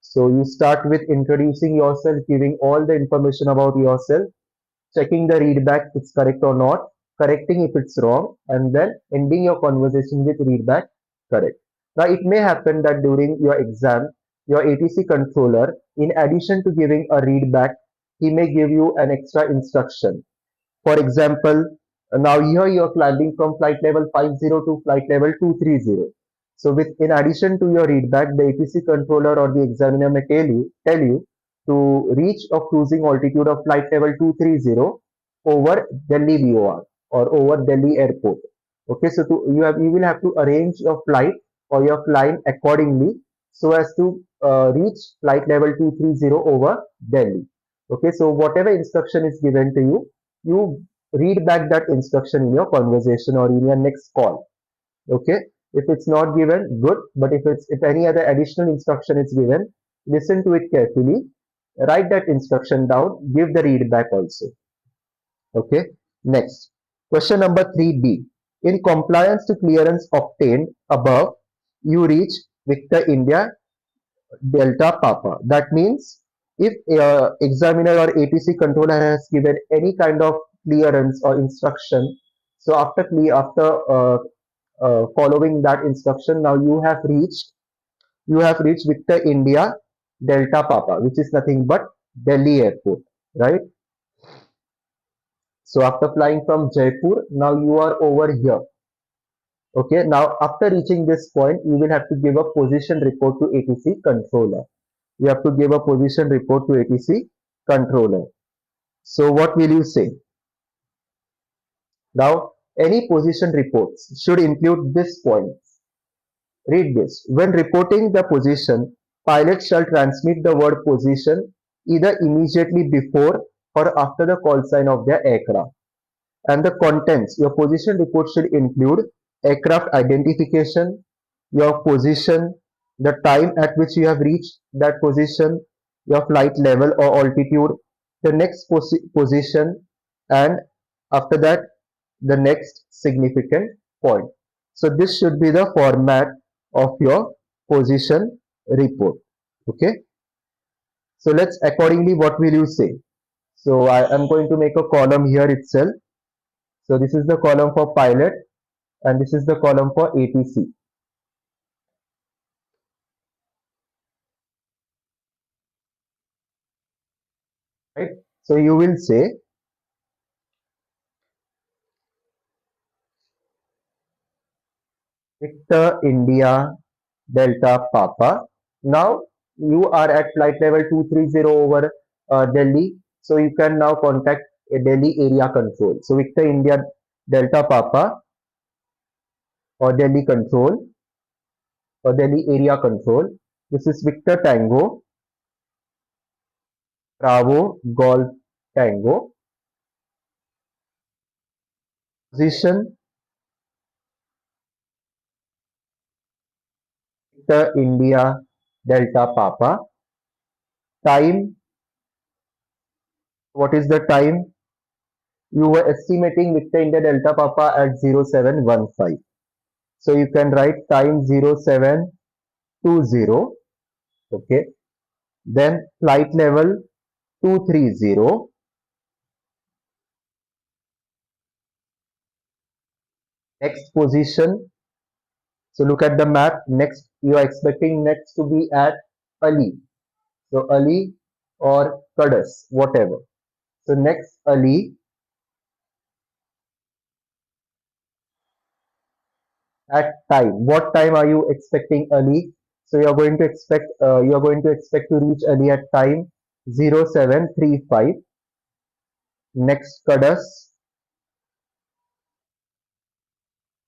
So you start with introducing yourself, giving all the information about yourself, checking the readback if it's correct or not, correcting if it's wrong, and then ending your conversation with readback correct. Now, it may happen that during your exam, your ATC controller, in addition to giving a readback, he may give you an extra instruction. For example, now here you are climbing from flight level 50 to flight level 230. So with in addition to your readback, the ATC controller or the examiner may tell you to reach a cruising altitude of flight level 230. over Delhi VOR or over Delhi airport. Okay, so you will have to arrange your flight or your flying accordingly so as to reach flight level 230 over Delhi. Okay, so whatever instruction is given to you, you read back that instruction in your conversation or in your next call. Okay, if it's not given, good, but if any other additional instruction is given, listen to it carefully, write that instruction down, give the read back also. Okay, next. Question number 3b. In compliance to clearance obtained above, you reach Victor India Delta Papa. That means if examiner or ATC controller has given any kind of clearance or instruction, so after following that instruction, now you have reached Victor India Delta Papa, which is nothing but Delhi airport, right? So after flying from Jaipur, now you are over here. Okay, now after reaching this point, you will have to give a position report to ATC controller. You have to give a position report to ATC controller. So what will you say? Now, any position reports should include this point. Read this. When reporting the position, pilot shall transmit the word position either immediately before or after the call sign of their aircraft. And the contents, your position report should include aircraft identification, your position, the time at which you have reached that position, your flight level or altitude, the next position, and after that, the next significant point. So this should be the format of your position report. Okay. So let's accordingly, what will you say? So I am going to make a column here itself. So this is the column for pilot and this is the column for ATC, right? So you will say Victor India Delta Papa. Now you are at flight level 230 over Delhi. So you can now contact a Delhi area control. So Victor India Delta Papa or Delhi control or Delhi area control. This is Victor Tango, Bravo Golf Tango. Position Victor India Delta Papa. Time, what is the time? You were estimating Victor India Delta Papa at 0715. So you can write time 0720. Okay. Then flight level 230. Next position. So look at the map. Next, you are expecting next to be at Ali. So Ali or Kadas, whatever. So next Ali at time. What time are you expecting Ali? So you are going to expect to reach Ali at time 0735. Next Kadas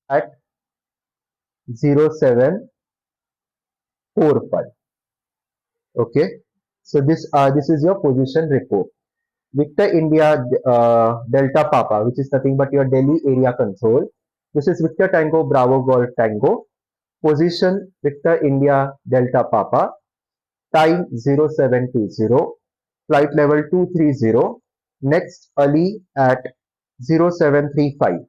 at 0745. Okay. So this is your position report. Victor India Delta Papa, which is nothing but your Delhi area control. This is Victor Tango Bravo Golf Tango. Position Victor India Delta Papa. Time 0720. Flight level 230. Next Ali at 0735.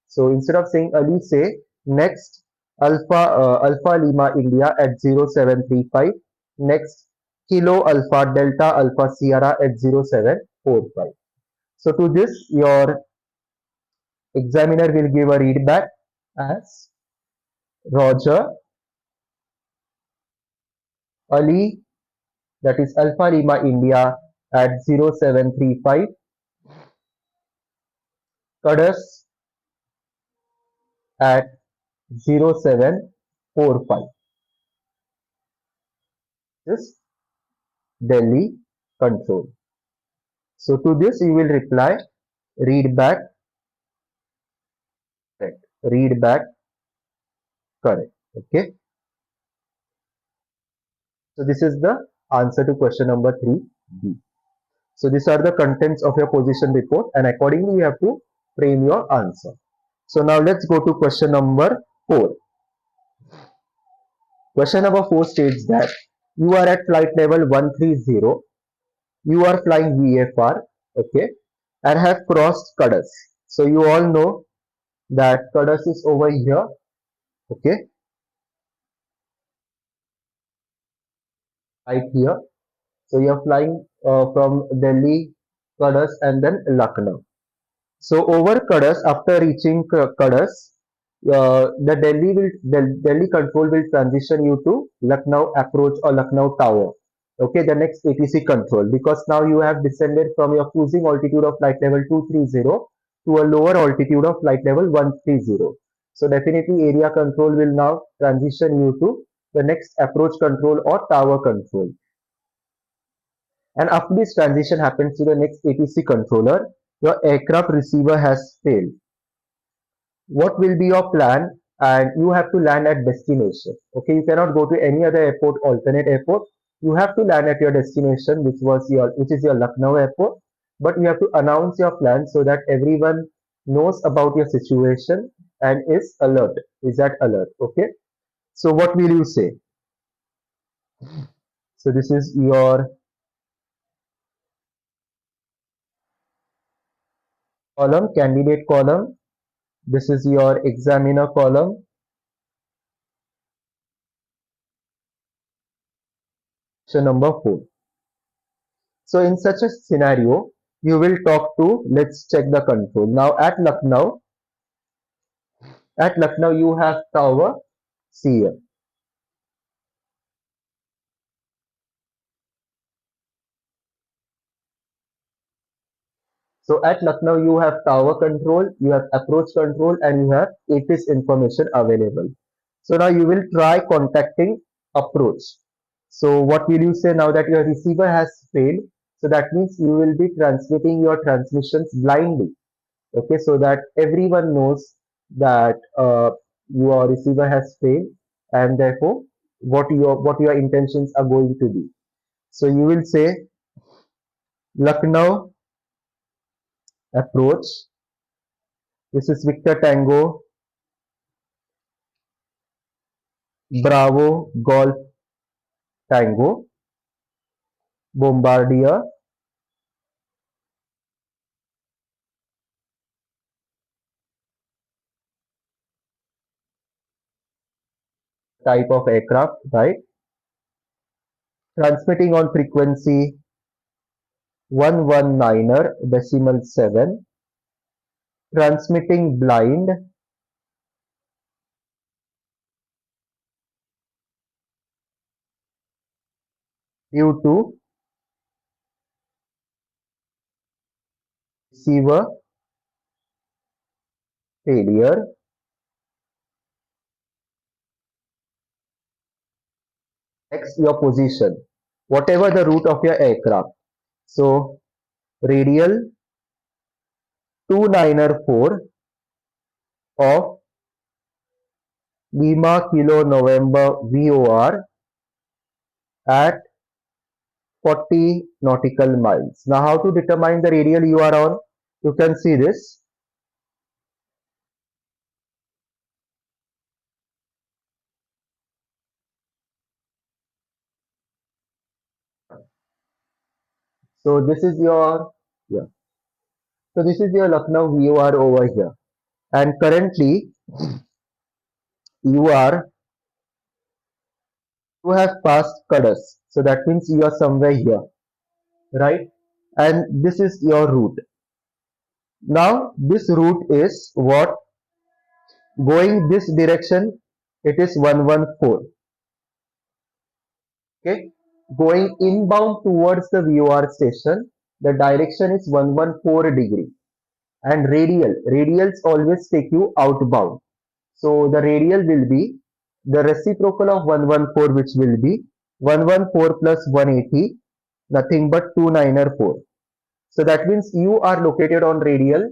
So instead of saying Ali, say next Alpha Lima India at 0735. Next Kilo Alpha Delta Alpha Sierra at 0745. So to this, your examiner will give a readback as Roger Ali, that is Alpha Lima India at 0735, Kadas at 0745. This Delhi control. So to this you will reply read back, correct, read back, correct. Okay, so this is the answer to question number 3B. So these are the contents of your position report, and accordingly you have to frame your answer. So now let's go to question number 4. Question number 4 states that you are at flight level 130, you are flying VFR, okay, and have crossed Kadas. So you all know that Kadas is over here, okay, right here. So you are flying from Delhi, Kadas, and then Lucknow. So over Kadas, after reaching Kadas, the Delhi control will transition you to Lucknow approach or Lucknow tower. Okay, the next ATC control, because now you have descended from your cruising altitude of flight level 230 to a lower altitude of flight level 130. So definitely area control will now transition you to the next approach control or tower control. And after this transition happens to the next ATC controller, your aircraft receiver has failed. What will be your plan? And you have to land at destination. Okay, you cannot go to any other airport, alternate airport. You have to land at your destination, which is your Lucknow airport. But you have to announce your plan so that everyone knows about your situation and is alert. Is that alert? Okay. So what will you say? So this is your column, candidate column. This is your examiner column. Question number 4. So in such a scenario, you will talk to, let's check the control. Now at Lucknow you have tower CM. So at Lucknow you have tower control, you have approach control, and you have ATIS information available. So now you will try contacting approach. So what will you say now that your receiver has failed? So that means you will be transmitting your transmissions blindly. Okay, so that everyone knows that your receiver has failed, and therefore what your intentions are going to be. So you will say Lucknow approach, this is Victor Tango Bravo Golf Tango Bombardier, type of aircraft, right, transmitting on frequency 119er decimal 7, transmitting blind due to receiver failure. Next, your position, whatever the route of your aircraft. So, radial 294 of Lima Kilo November VOR at 40 nautical miles. Now, how to determine the radial you are on? You can see this. So, this is your, yeah. So, this is your Lucknow VOR over here. And currently, you are you have passed Kadas. So that means you are somewhere here, right? And this is your route. Now this route is what, going this direction, it is 114. Okay, going inbound towards the VOR station, the direction is 114 degree. And radials always take you outbound. So the radial will be the reciprocal of 114, which will be 114 plus 180, nothing but 294. So that means you are located on radial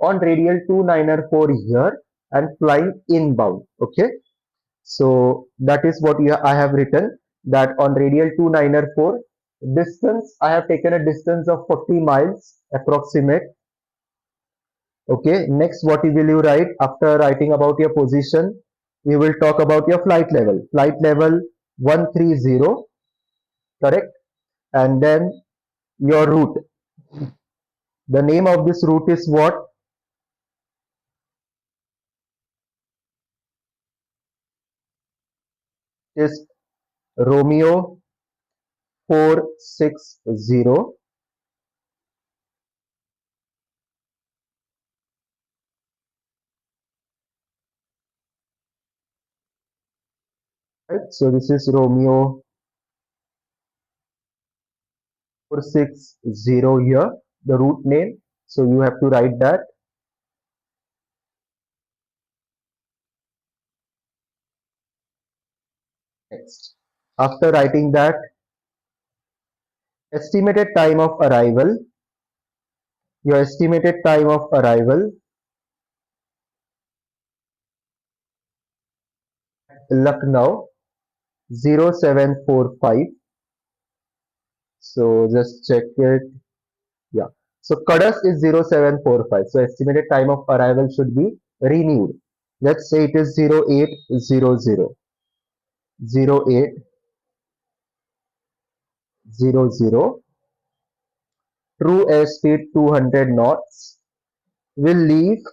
2904 here and flying inbound. Okay. So that is what I have written, that on radial 2904 distance, I have taken a distance of 40 miles approximate. Okay. Next, what will you write after writing about your position? You will talk about your flight level. Flight level 130, correct? And then your route. The name of this route is what? Is Romeo 460. Right? So this is Romeo 460 here, the route name. So you have to write that. Next. After writing that, estimated time of arrival, your estimated time of arrival, Lucknow 0745. So just check it. Yeah. So Kadas is 0745. So estimated time of arrival should be renewed. Let's say it is 0800. 0800. True airspeed 200 knots. Will leave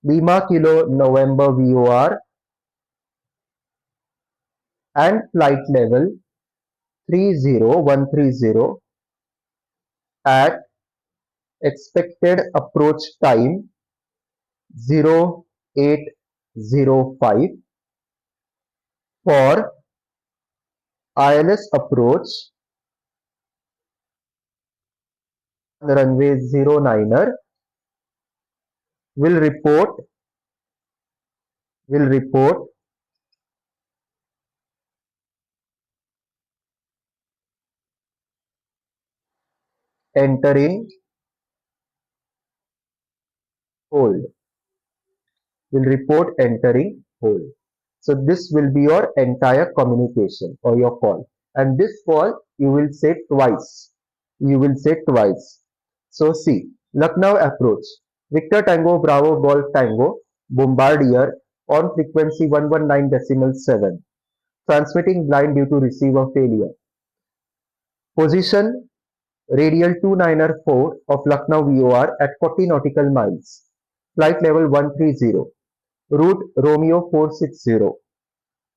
Lima Kilo November VOR and flight level 30130 at expected approach time 0805 for ILS approach on runway 09er. Will report entering hold. Will report entering hold. So this will be your entire communication or your call. And this call you will say twice. You will say twice. So see, Lucknow approach. Victor Tango Bravo Golf Tango Bombardier on frequency 119.7. Transmitting blind due to receiver failure. Position radial 2904 of Lucknow VOR at 40 nautical miles. Flight level 130. Route Romeo 460.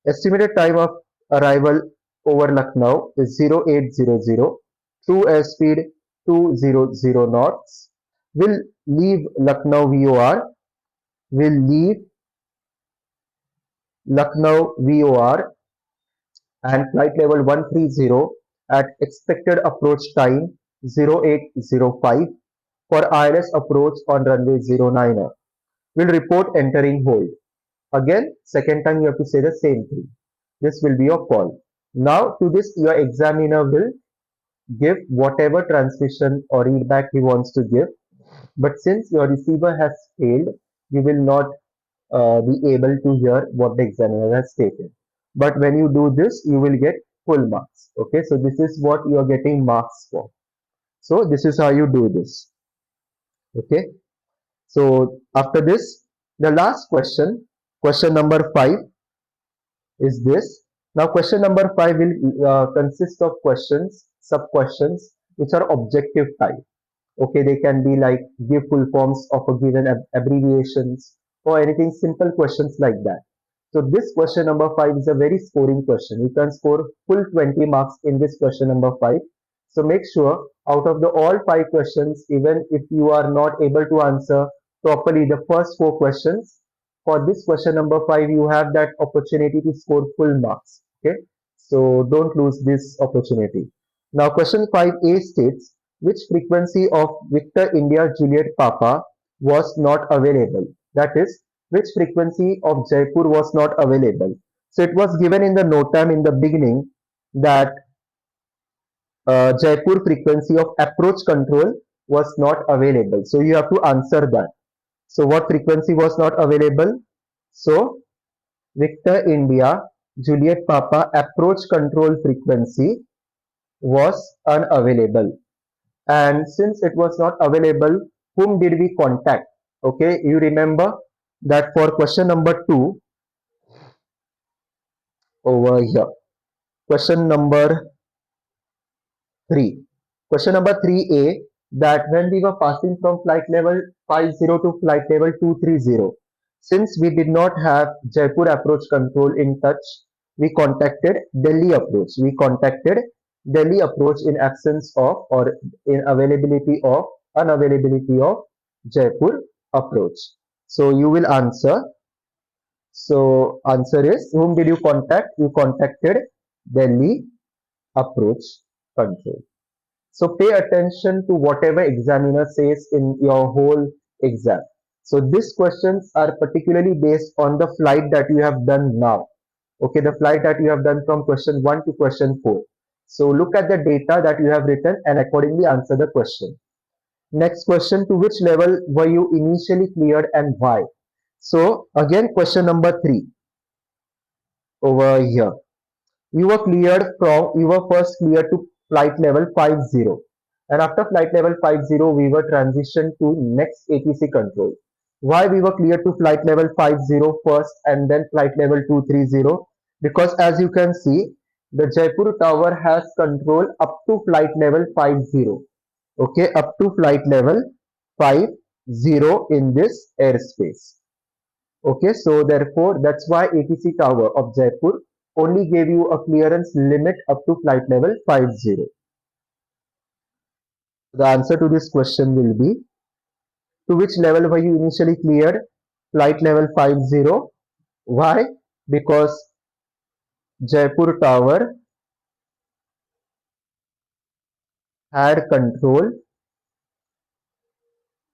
Estimated time of arrival over Lucknow is 0800. True airspeed 200 knots. Will leave Lucknow VOR. Will leave Lucknow VOR and flight level 130 at expected approach time 0805 for ILS approach on runway 09er. Will report entering hold. Again, second time you have to say the same thing. This will be your call. Now to this your examiner will give whatever transmission or readback he wants to give. But since your receiver has failed, you will not be able to hear what the examiner has stated. But when you do this, you will get full marks. Okay, so this is what you are getting marks for. So this is how you do this. Okay, so after this, the last question, question number 5 is this. Now, question number 5 will consist of questions, sub questions, which are objective type. Okay, they can be like give full forms of a given abbreviations or anything simple questions like that. So this question number 5 is a very scoring question. You can score full 20 marks in this question number 5. So make sure out of the all 5 questions, even if you are not able to answer properly the first 4 questions, for this question number 5 you have that opportunity to score full marks. Okay, so don't lose this opportunity. Now question 5a states which frequency of Victor India Juliet Papa was not available. That is, which frequency of Jaipur was not available. So it was given in the notam in the beginning that Jaipur frequency of approach control was not available. So you have to answer that. So what frequency was not available? So Victor India Juliet Papa approach control frequency was unavailable. And since it was not available, whom did we contact? Okay, you remember that for question number 2 over here. Question number 3. Question number 3A, that when we were passing from flight level 50 to flight level 230, since we did not have Jaipur approach control in touch, we contacted Delhi approach. We contacted Delhi approach in absence of or in availability of unavailability of Jaipur approach. So you will answer. So answer is, whom did you contact? You contacted Delhi approach control. So pay attention to whatever examiner says in your whole exam. So these questions are particularly based on the flight that you have done now. Okay, the flight that you have done from question 1 to question 4. So look at the data that you have written and accordingly answer the question. Next question, to which level were you initially cleared and why? So again, question number 3 over here. You were first cleared to flight level 50, and after flight level 50 we were transitioned to next ATC control. Why we were cleared to flight level 50 first and then flight level 230? Because as you can see, the Jaipur tower has control up to flight level 50. Okay, up to flight level 50 in this airspace. Okay, so therefore that's why ATC tower of Jaipur only gave you a clearance limit up to flight level 50. The answer to this question will be, to which level were you initially cleared? Flight level 50. Why? Because Jaipur tower had control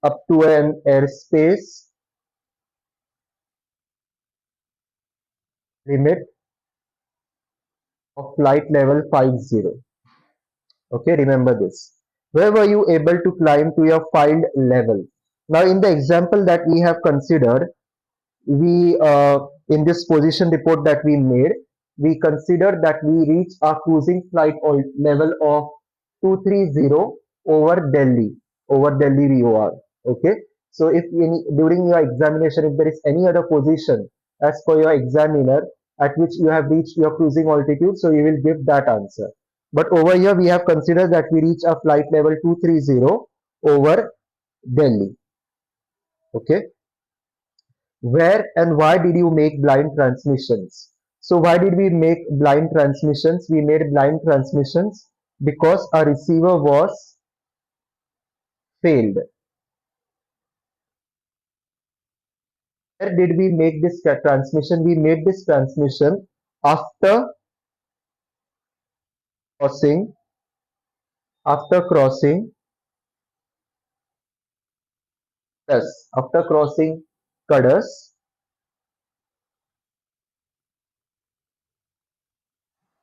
up to an airspace limit of flight level 50. Okay, remember this. Where were you able to climb to your filed level? Now, in the example that we have considered, we in this position report that we made, we considered that we reach our cruising flight level of 230 over Delhi VOR. Okay, so if during your examination, if there is any other position as per your examiner at which you have reached your cruising altitude, so you will give that answer. But over here, we have considered that we reach our flight level 230 over Delhi. Okay, where and why did you make blind transmissions? So why did we make blind transmissions? We made blind transmissions because our receiver was failed. Where did we make this transmission? We made this transmission after crossing after crossing yes, after crossing Kadas,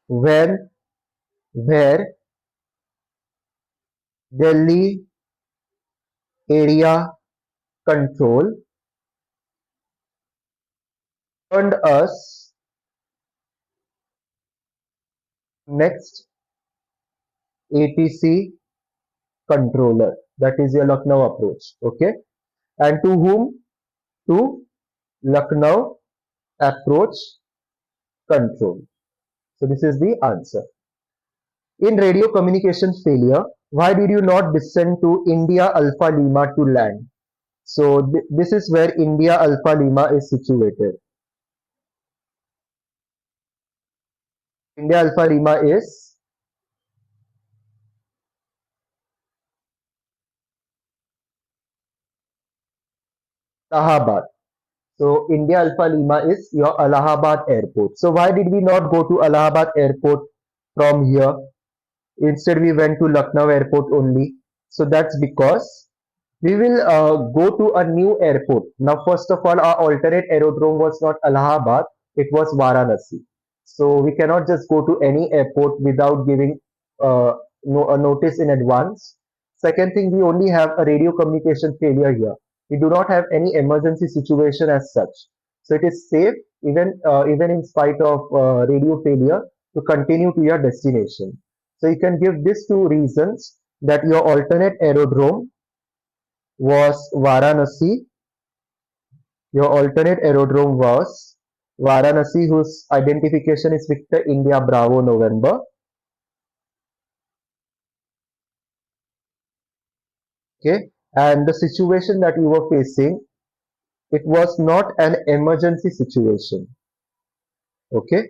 when where Delhi area control turned us next ATC controller, that is your Lucknow approach. Okay, and to whom? To Lucknow approach control. So this is the answer. In radio communication failure, why did you not descend to India Alpha Lima to land? So this is where India Alpha Lima is situated. India Alpha Lima is Allahabad. So India Alpha Lima is your Allahabad airport. So why did we not go to Allahabad airport from here? Instead we went to Lucknow airport only. So that's because we will go to a new airport. Now first of all, our alternate aerodrome was not Allahabad, it was Varanasi. So we cannot just go to any airport without giving a notice in advance. Second thing, we only have a radio communication failure here. We do not have any emergency situation as such. So it is safe, even in spite of radio failure, to continue to your destination. So you can give these two reasons, that your alternate aerodrome was Varanasi. Your alternate aerodrome was Varanasi, whose identification is Victor India Bravo November. Okay, and the situation that you were facing, it was not an emergency situation. Okay,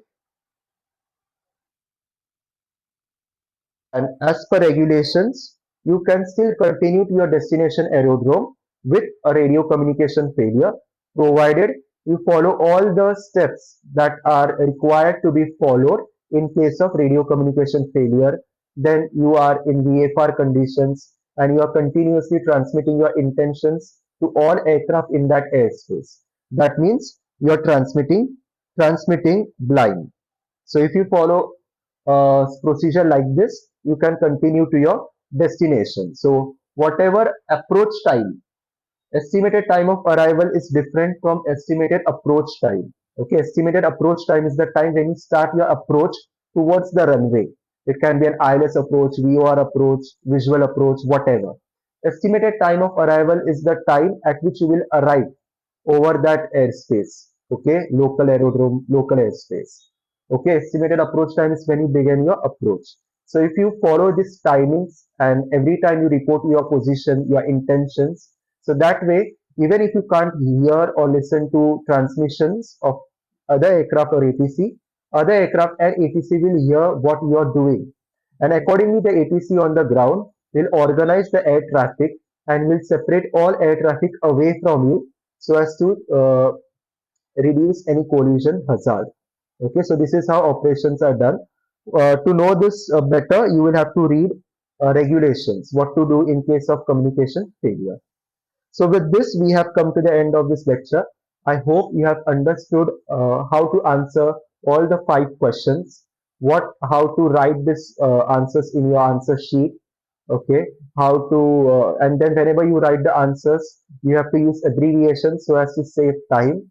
and as per regulations, you can still continue to your destination aerodrome with a radio communication failure, provided you follow all the steps that are required to be followed in case of radio communication failure. Then you are in VFR conditions and you are continuously transmitting your intentions to all aircraft in that airspace. That means you are transmitting blind. So if you follow a procedure like this, you can continue to your destination. So whatever approach time, estimated time of arrival is different from estimated approach time. Okay, estimated approach time is the time when you start your approach towards the runway. It can be an ILS approach, VOR approach, visual approach, whatever. Estimated time of arrival is the time at which you will arrive over that airspace. Okay, local aerodrome, local airspace. Okay, estimated approach time is when you begin your approach. So if you follow these timings and every time you report your position, your intentions, so that way, even if you can't hear or listen to transmissions of other aircraft or ATC, other aircraft and ATC will hear what you are doing. And accordingly, the ATC on the ground will organize the air traffic and will separate all air traffic away from you so as to reduce any collision hazard. Okay, so this is how operations are done. To know this better, you will have to read regulations, what to do in case of communication failure. So with this, we have come to the end of this lecture. I hope you have understood how to answer all the 5 questions, how to write this answers in your answer sheet. Okay, how to, and then whenever you write the answers, you have to use abbreviations so as to save time.